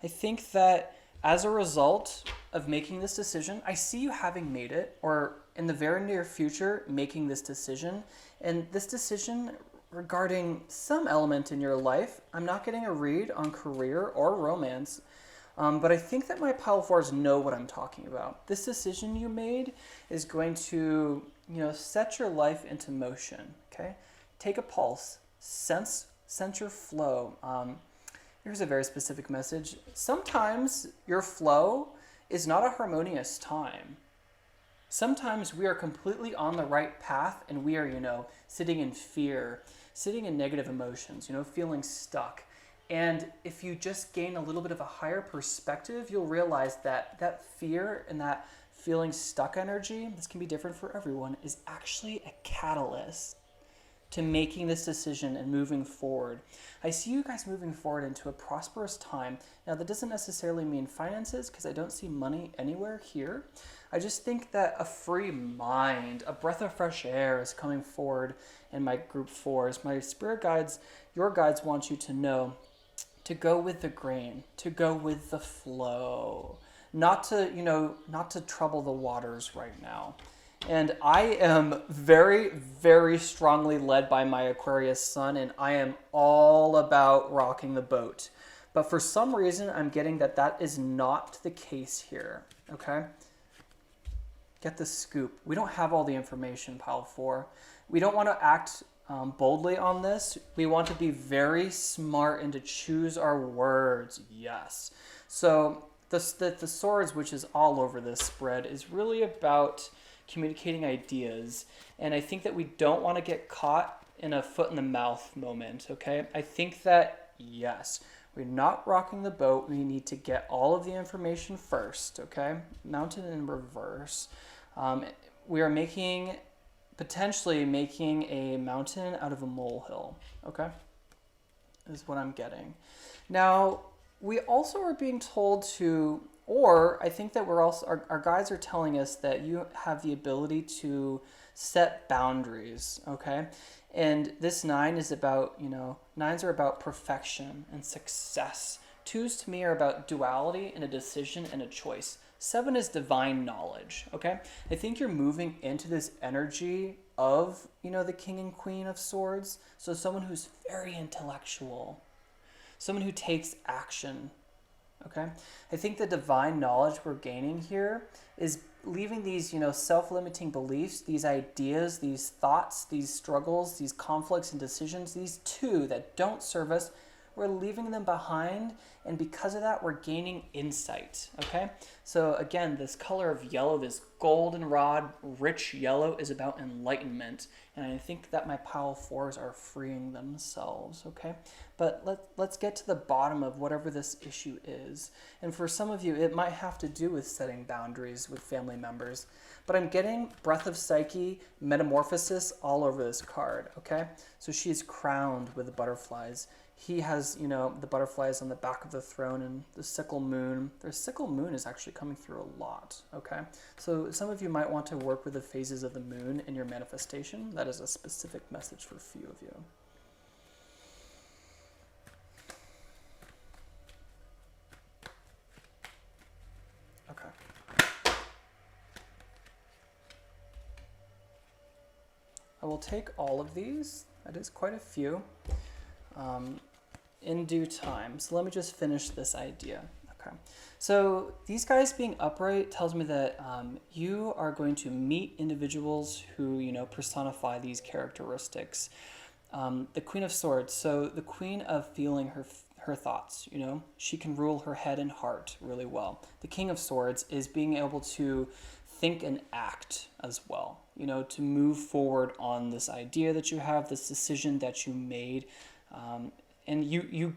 I think that as a result of making this decision, I see you having made it, or in the very near future, making this decision. And this decision regarding some element in your life, I'm not getting a read on career or romance, but I think that my pile fours know what I'm talking about. This decision you made is going to, you know, set your life into motion, okay? Take a pulse, sense your flow. Here's a very specific message. Sometimes your flow is not a harmonious time. Sometimes we are completely on the right path and we are, you know, sitting in fear, sitting in negative emotions, you know, feeling stuck. And if you just gain a little bit of a higher perspective, you'll realize that that fear and that feeling stuck energy, this can be different for everyone, is actually a catalyst to making this decision and moving forward. I see you guys moving forward into a prosperous time. Now, that doesn't necessarily mean finances, because I don't see money anywhere here. I just think that a free mind, a breath of fresh air is coming forward in my group 4s. My spirit guides, your guides want you to know to go with the grain, to go with the flow, not to trouble the waters right now. And I am very, very strongly led by my Aquarius sun, and I am all about rocking the boat. But for some reason, I'm getting that is not the case here, okay? Get the scoop. We don't have all the information, pile 4. We don't want to act boldly on this. We want to be very smart and to choose our words, yes. So the swords, which is all over this spread, is really about communicating ideas. And I think that we don't want to get caught in a foot in the mouth moment, okay? I think that, yes, we're not rocking the boat. We need to get all of the information first, okay? Mountain in reverse. We are potentially making a mountain out of a molehill, okay? Is what I'm getting. Now, we also are being told to, or I think that we're also, our guides are telling us that you have the ability to set boundaries, okay? And this 9 is about, 9s are about perfection and success. 2s to me are about duality and a decision and a choice. 7 is divine knowledge, okay? I think you're moving into this energy of, the King and Queen of Swords. So someone who's very intellectual, someone who takes action, okay? I think the divine knowledge we're gaining here is leaving these, self-limiting beliefs, these ideas, these thoughts, these struggles, these conflicts and decisions, these 2 that don't serve us. We're leaving them behind, and because of that, we're gaining insight, okay? So again, this color of yellow, this goldenrod, rich yellow, is about enlightenment, and I think that my pile 4s are freeing themselves, okay? But let's get to the bottom of whatever this issue is. And for some of you, it might have to do with setting boundaries with family members, but I'm getting Breath of Psyche, Metamorphosis all over this card, okay? So she's crowned with the butterflies. He has, the butterflies on the back of the throne and the sickle moon. The sickle moon is actually coming through a lot, okay? So some of you might want to work with the phases of the moon in your manifestation. That is a specific message for a few of you. Okay. I will take all of these. That is quite a few. In due time. So let me just finish this idea. Okay. So these guys being upright tells me that you are going to meet individuals who, personify these characteristics. The Queen of Swords. So the Queen of feeling her thoughts, she can rule her head and heart really well. The King of Swords is being able to think and act as well, to move forward on this idea that you have, this decision that you made. And you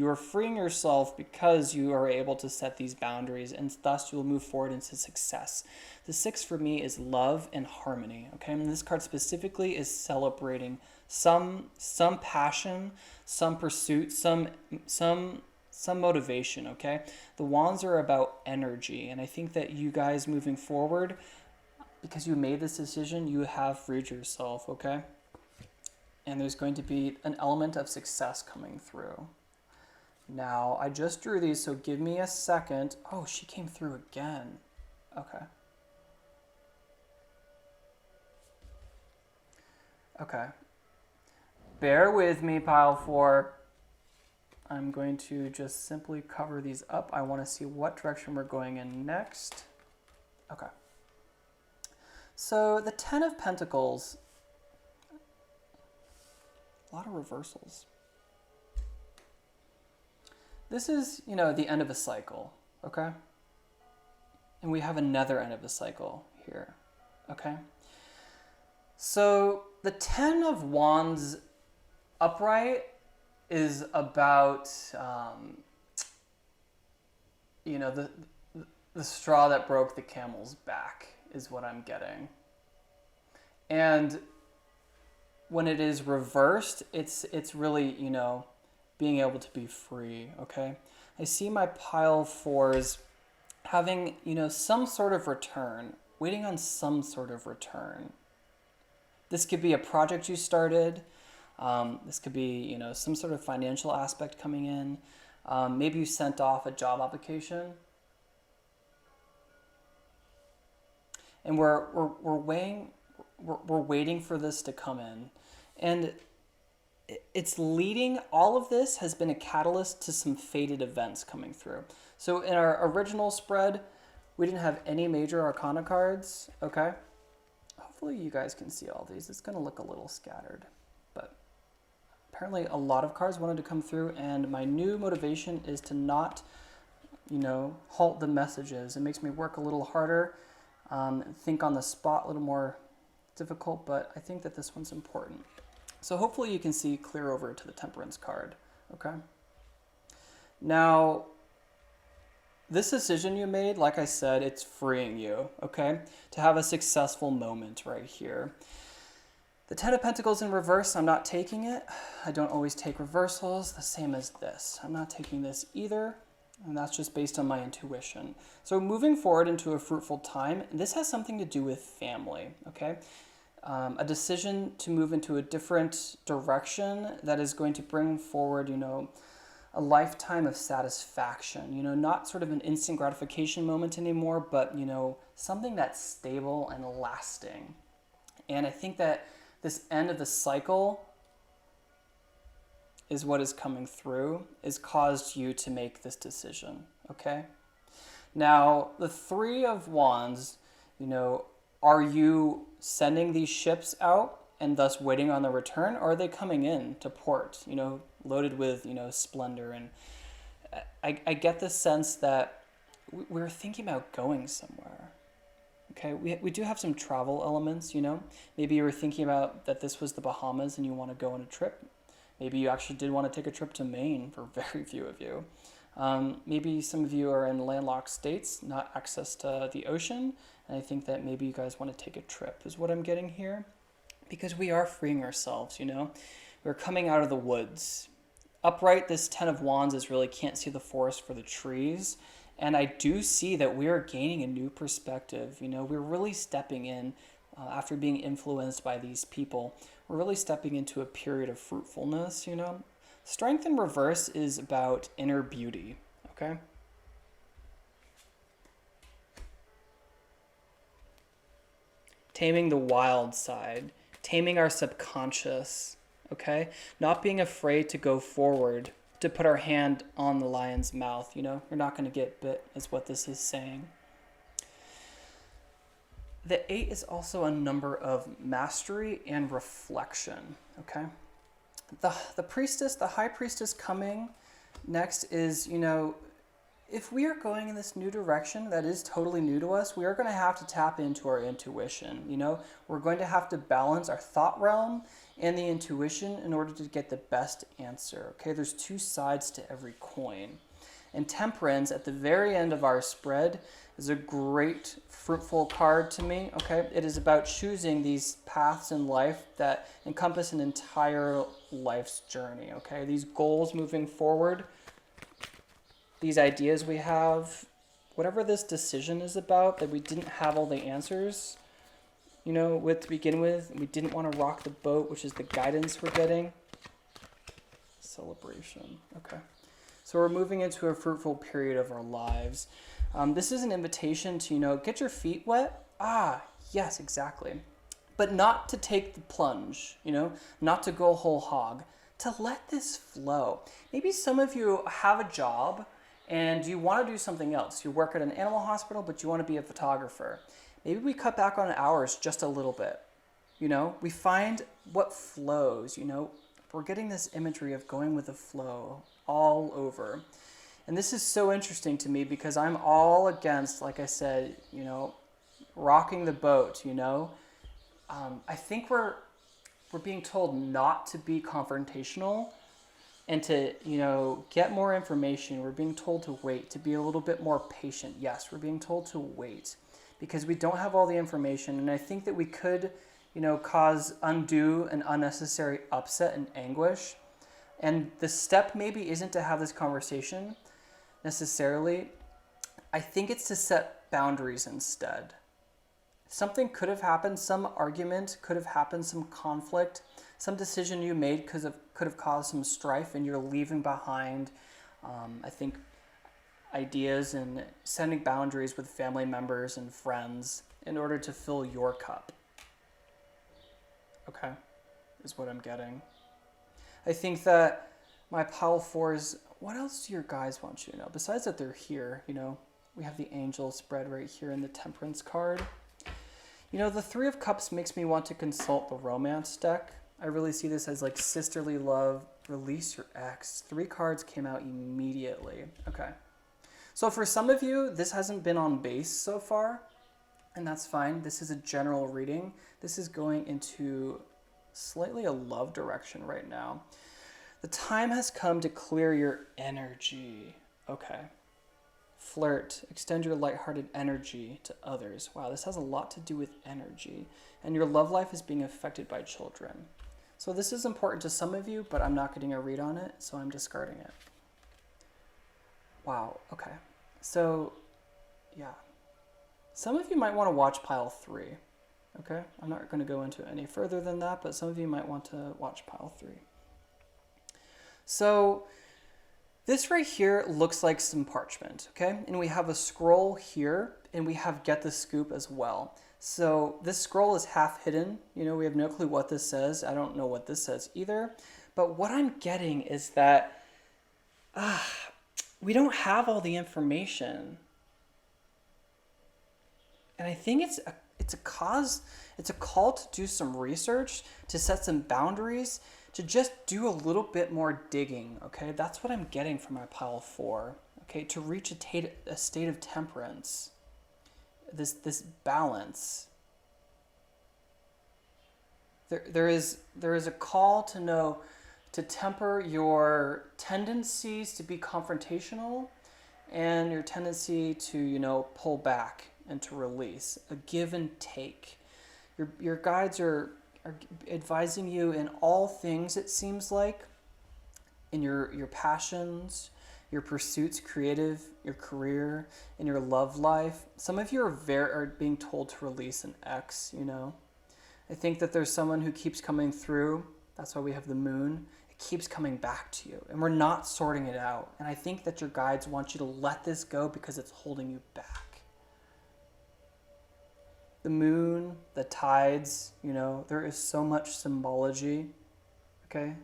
are freeing yourself because you are able to set these boundaries, and thus you will move forward into success. The 6 for me is love and harmony, okay? And this card specifically is celebrating some passion, some pursuit, some motivation, okay? The wands are about energy, and I think that you guys moving forward, because you made this decision, you have freed yourself, okay? And there's going to be an element of success coming through. Now, I just drew these, so give me a second. Oh, she came through again. Okay. Okay. Bear with me, pile 4. I'm going to just simply cover these up. I want to see what direction we're going in next. Okay. So the 10 of Pentacles, a lot of reversals. This is, the end of a cycle, okay? And we have another end of the cycle here, okay? So the 10 of Wands upright is about, the straw that broke the camel's back is what I'm getting. And when it is reversed, it's really, being able to be free, okay? I see my pile fours having, some sort of return, waiting on some sort of return. This could be a project you started. This could be, some sort of financial aspect coming in. Maybe you sent off a job application. And we're waiting for this to come in. And it's leading, all of this has been a catalyst to some fated events coming through. So in our original spread, we didn't have any major arcana cards, okay? Hopefully you guys can see all these. It's gonna look a little scattered, but apparently a lot of cards wanted to come through, and my new motivation is to not, halt the messages. It makes me work a little harder, think on the spot, a little more difficult, but I think that this one's important. So hopefully you can see clear over to the Temperance card, okay? Now, this decision you made, like I said, it's freeing you, okay? To have a successful moment right here. The Ten of Pentacles in reverse, I'm not taking it. I don't always take reversals, the same as this. I'm not taking this either, and that's just based on my intuition. So moving forward into a fruitful time, this has something to do with family, okay? A decision to move into a different direction that is going to bring forward, a lifetime of satisfaction, not sort of an instant gratification moment anymore, but, something that's stable and lasting. And I think that this end of the cycle is what is coming through, is caused you to make this decision, okay? Now, the Three of Wands, are you sending these ships out and thus waiting on the return, or are they coming in to port, loaded with, splendor? And I get the sense that we're thinking about going somewhere. Okay, we do have some travel elements, Maybe you were thinking about that this was the Bahamas and you want to go on a trip. Maybe you actually did want to take a trip to Maine, for very few of you. Maybe some of you are in landlocked states, not access to the ocean, and I think that maybe you guys want to take a trip is what I'm getting here. Because we are freeing ourselves, We're coming out of the woods. Upright, this Ten of Wands is really can't see the forest for the trees. And I do see that we are gaining a new perspective. We're really stepping in after being influenced by these people. We're really stepping into a period of fruitfulness, Strength in reverse is about inner beauty, okay? Taming the wild side, taming our subconscious, okay? Not being afraid to go forward, to put our hand on the lion's mouth, You're not going to get bit, is what this is saying. The 8 is also a number of mastery and reflection, okay? The priestess, the high priestess coming next is, if we are going in this new direction that is totally new to us, we are going to have to tap into our intuition, We're going to have to balance our thought realm and the intuition in order to get the best answer, okay? There's two sides to every coin. And Temperance, at the very end of our spread, is a great fruitful card to me, okay? It is about choosing these paths in life that encompass an entire life's journey, okay? These goals moving forward, these ideas we have, whatever this decision is about, that we didn't have all the answers, with to begin with. We didn't want to rock the boat, which is the guidance we're getting. Celebration, okay. So we're moving into a fruitful period of our lives. This is an invitation to, get your feet wet. Yes, exactly. But not to take the plunge, not to go whole hog, to let this flow. Maybe some of you have a job and you want to do something else. You work at an animal hospital, but you want to be a photographer. Maybe we cut back on hours just a little bit. We find what flows, We're getting this imagery of going with the flow all over. And this is so interesting to me because I'm all against, like I said, rocking the boat, I think we're being told not to be confrontational and to, get more information. We're being told to wait, to be a little bit more patient. Yes, we're being told to wait because we don't have all the information. And I think that we could, cause undue and unnecessary upset and anguish. And the step maybe isn't to have this conversation necessarily. I think it's to set boundaries instead. Something could have happened, some argument could have happened, some conflict, some decision you made could have caused some strife, and you're leaving behind, I think, ideas and setting boundaries with family members and friends in order to fill your cup. Okay, is what I'm getting. I think that my pile fours, what else do your guys want you to know? Besides that they're here, we have the angel spread right here in the temperance card. The Three of Cups makes me want to consult the romance deck. I really see this as like sisterly love, release your ex. 3 cards came out immediately. Okay. So for some of you, this hasn't been on base so far, and that's fine. This is a general reading. This is going into slightly a love direction right now. The time has come to clear your energy. Okay. Flirt. Extend your lighthearted energy to others. Wow, this has a lot to do with energy. And your love life is being affected by children. So this is important to some of you, but I'm not getting a read on it, so I'm discarding it. Wow, okay. So, yeah. Some of you might want to watch pile 3. Okay? I'm not going to go into any further than that, but some of you might want to watch pile 3. So, this right here looks like some parchment, okay? And we have a scroll here, and we have get the scoop as well. So this scroll is half hidden. We have no clue what this says. I don't know what this says either. But what I'm getting is that we don't have all the information. And I think it's a call to do some research, to set some boundaries, to just do a little bit more digging, okay? That's what I'm getting from my pile 4, okay? To reach a state of temperance, this balance. There is a call to know, to temper your tendencies to be confrontational and your tendency to, pull back and to release, a give and take. Your guides are advising you in all things, it seems like, in your passions, your pursuits, creative, your career, in your love life. Some of you are being told to release an ex, I think that there's someone who keeps coming through. That's why we have the moon. It keeps coming back to you, and we're not sorting it out. And I think that your guides want you to let this go because it's holding you back. The moon, the tides, there is so much symbology, okay?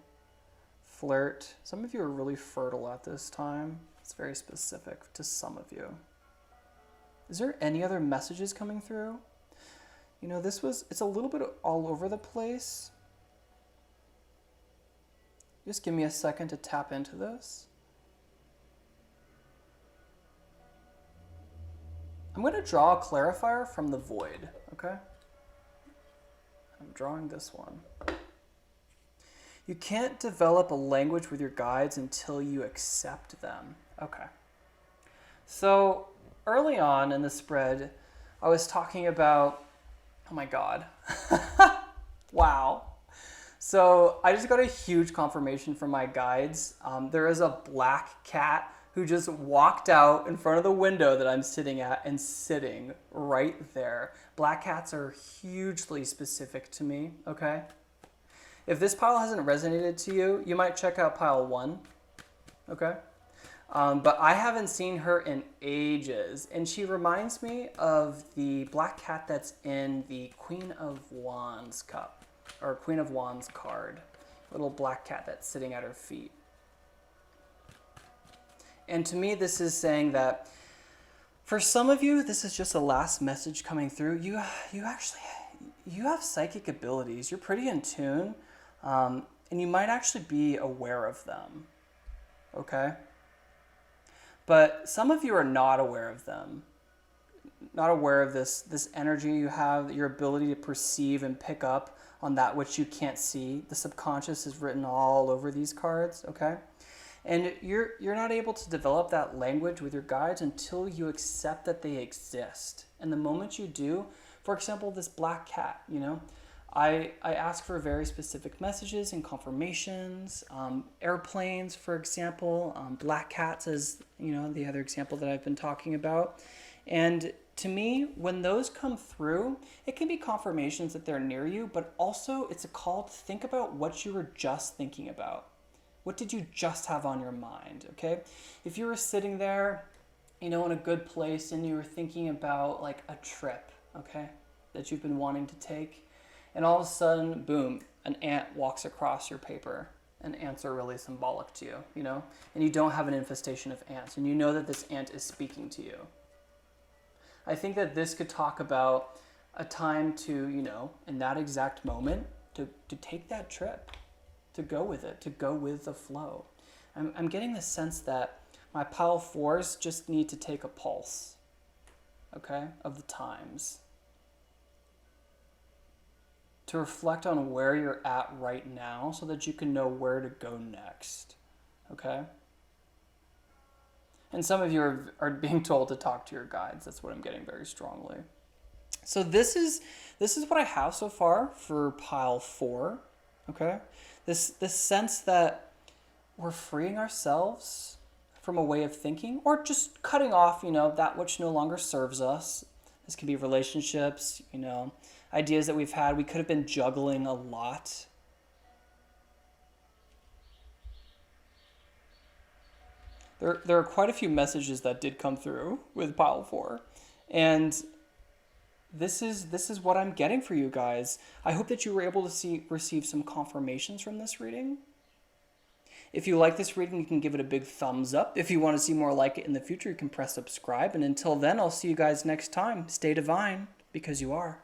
Flirt. Some of you are really fertile at this time. It's very specific to some of you. Is there any other messages coming through? It's a little bit all over the place. Just give me a second to tap into this. I'm going to draw a clarifier from the void, okay? I'm drawing this one. You can't develop a language with your guides until you accept them. Okay. So early on in the spread, I was talking about, oh my God. Wow. So I just got a huge confirmation from my guides. There is a black cat who just walked out in front of the window that I'm sitting at and sitting right there. Black cats are hugely specific to me, okay? If this pile hasn't resonated to you, you might check out pile 1, okay? But I haven't seen her in ages, and she reminds me of the black cat that's in the Queen of Wands cup, or Queen of Wands card. Little black cat that's sitting at her feet. And to me, this is saying that for some of you, this is just a last message coming through. You have psychic abilities. You're pretty in tune, and you might actually be aware of them, okay? But some of you are not aware of them, not aware of this energy you have, your ability to perceive and pick up on that which you can't see. The subconscious is written all over these cards, okay? And you're not able to develop that language with your guides until you accept that they exist. And the moment you do, for example, this black cat, I ask for very specific messages and confirmations. Airplanes, for example, black cats is, the other example that I've been talking about. And to me, when those come through, it can be confirmations that they're near you, but also it's a call to think about what you were just thinking about. What did you just have on your mind, okay? If you were sitting there, in a good place and you were thinking about like a trip, okay, that you've been wanting to take, and all of a sudden, boom, an ant walks across your paper. And ants are really symbolic to you, and you don't have an infestation of ants, and you know that this ant is speaking to you. I think that this could talk about a time to, in that exact moment, to take that trip, to go with it, to go with the flow. I'm getting the sense that my pile fours just need to take a pulse, okay, of the times. To reflect on where you're at right now so that you can know where to go next, okay? And some of you are being told to talk to your guides. That's what I'm getting very strongly. So this is what I have so far for pile 4, okay? This sense that we're freeing ourselves from a way of thinking, or just cutting off, that which no longer serves us. This can be relationships, ideas that we've had. We could have been juggling a lot. There are quite a few messages that did come through with pile 4. And this is what I'm getting for you guys. I hope that you were able to receive some confirmations from this reading. If you like this reading, you can give it a big thumbs up. If you want to see more like it in the future, you can press subscribe. And until then, I'll see you guys next time. Stay divine, because you are.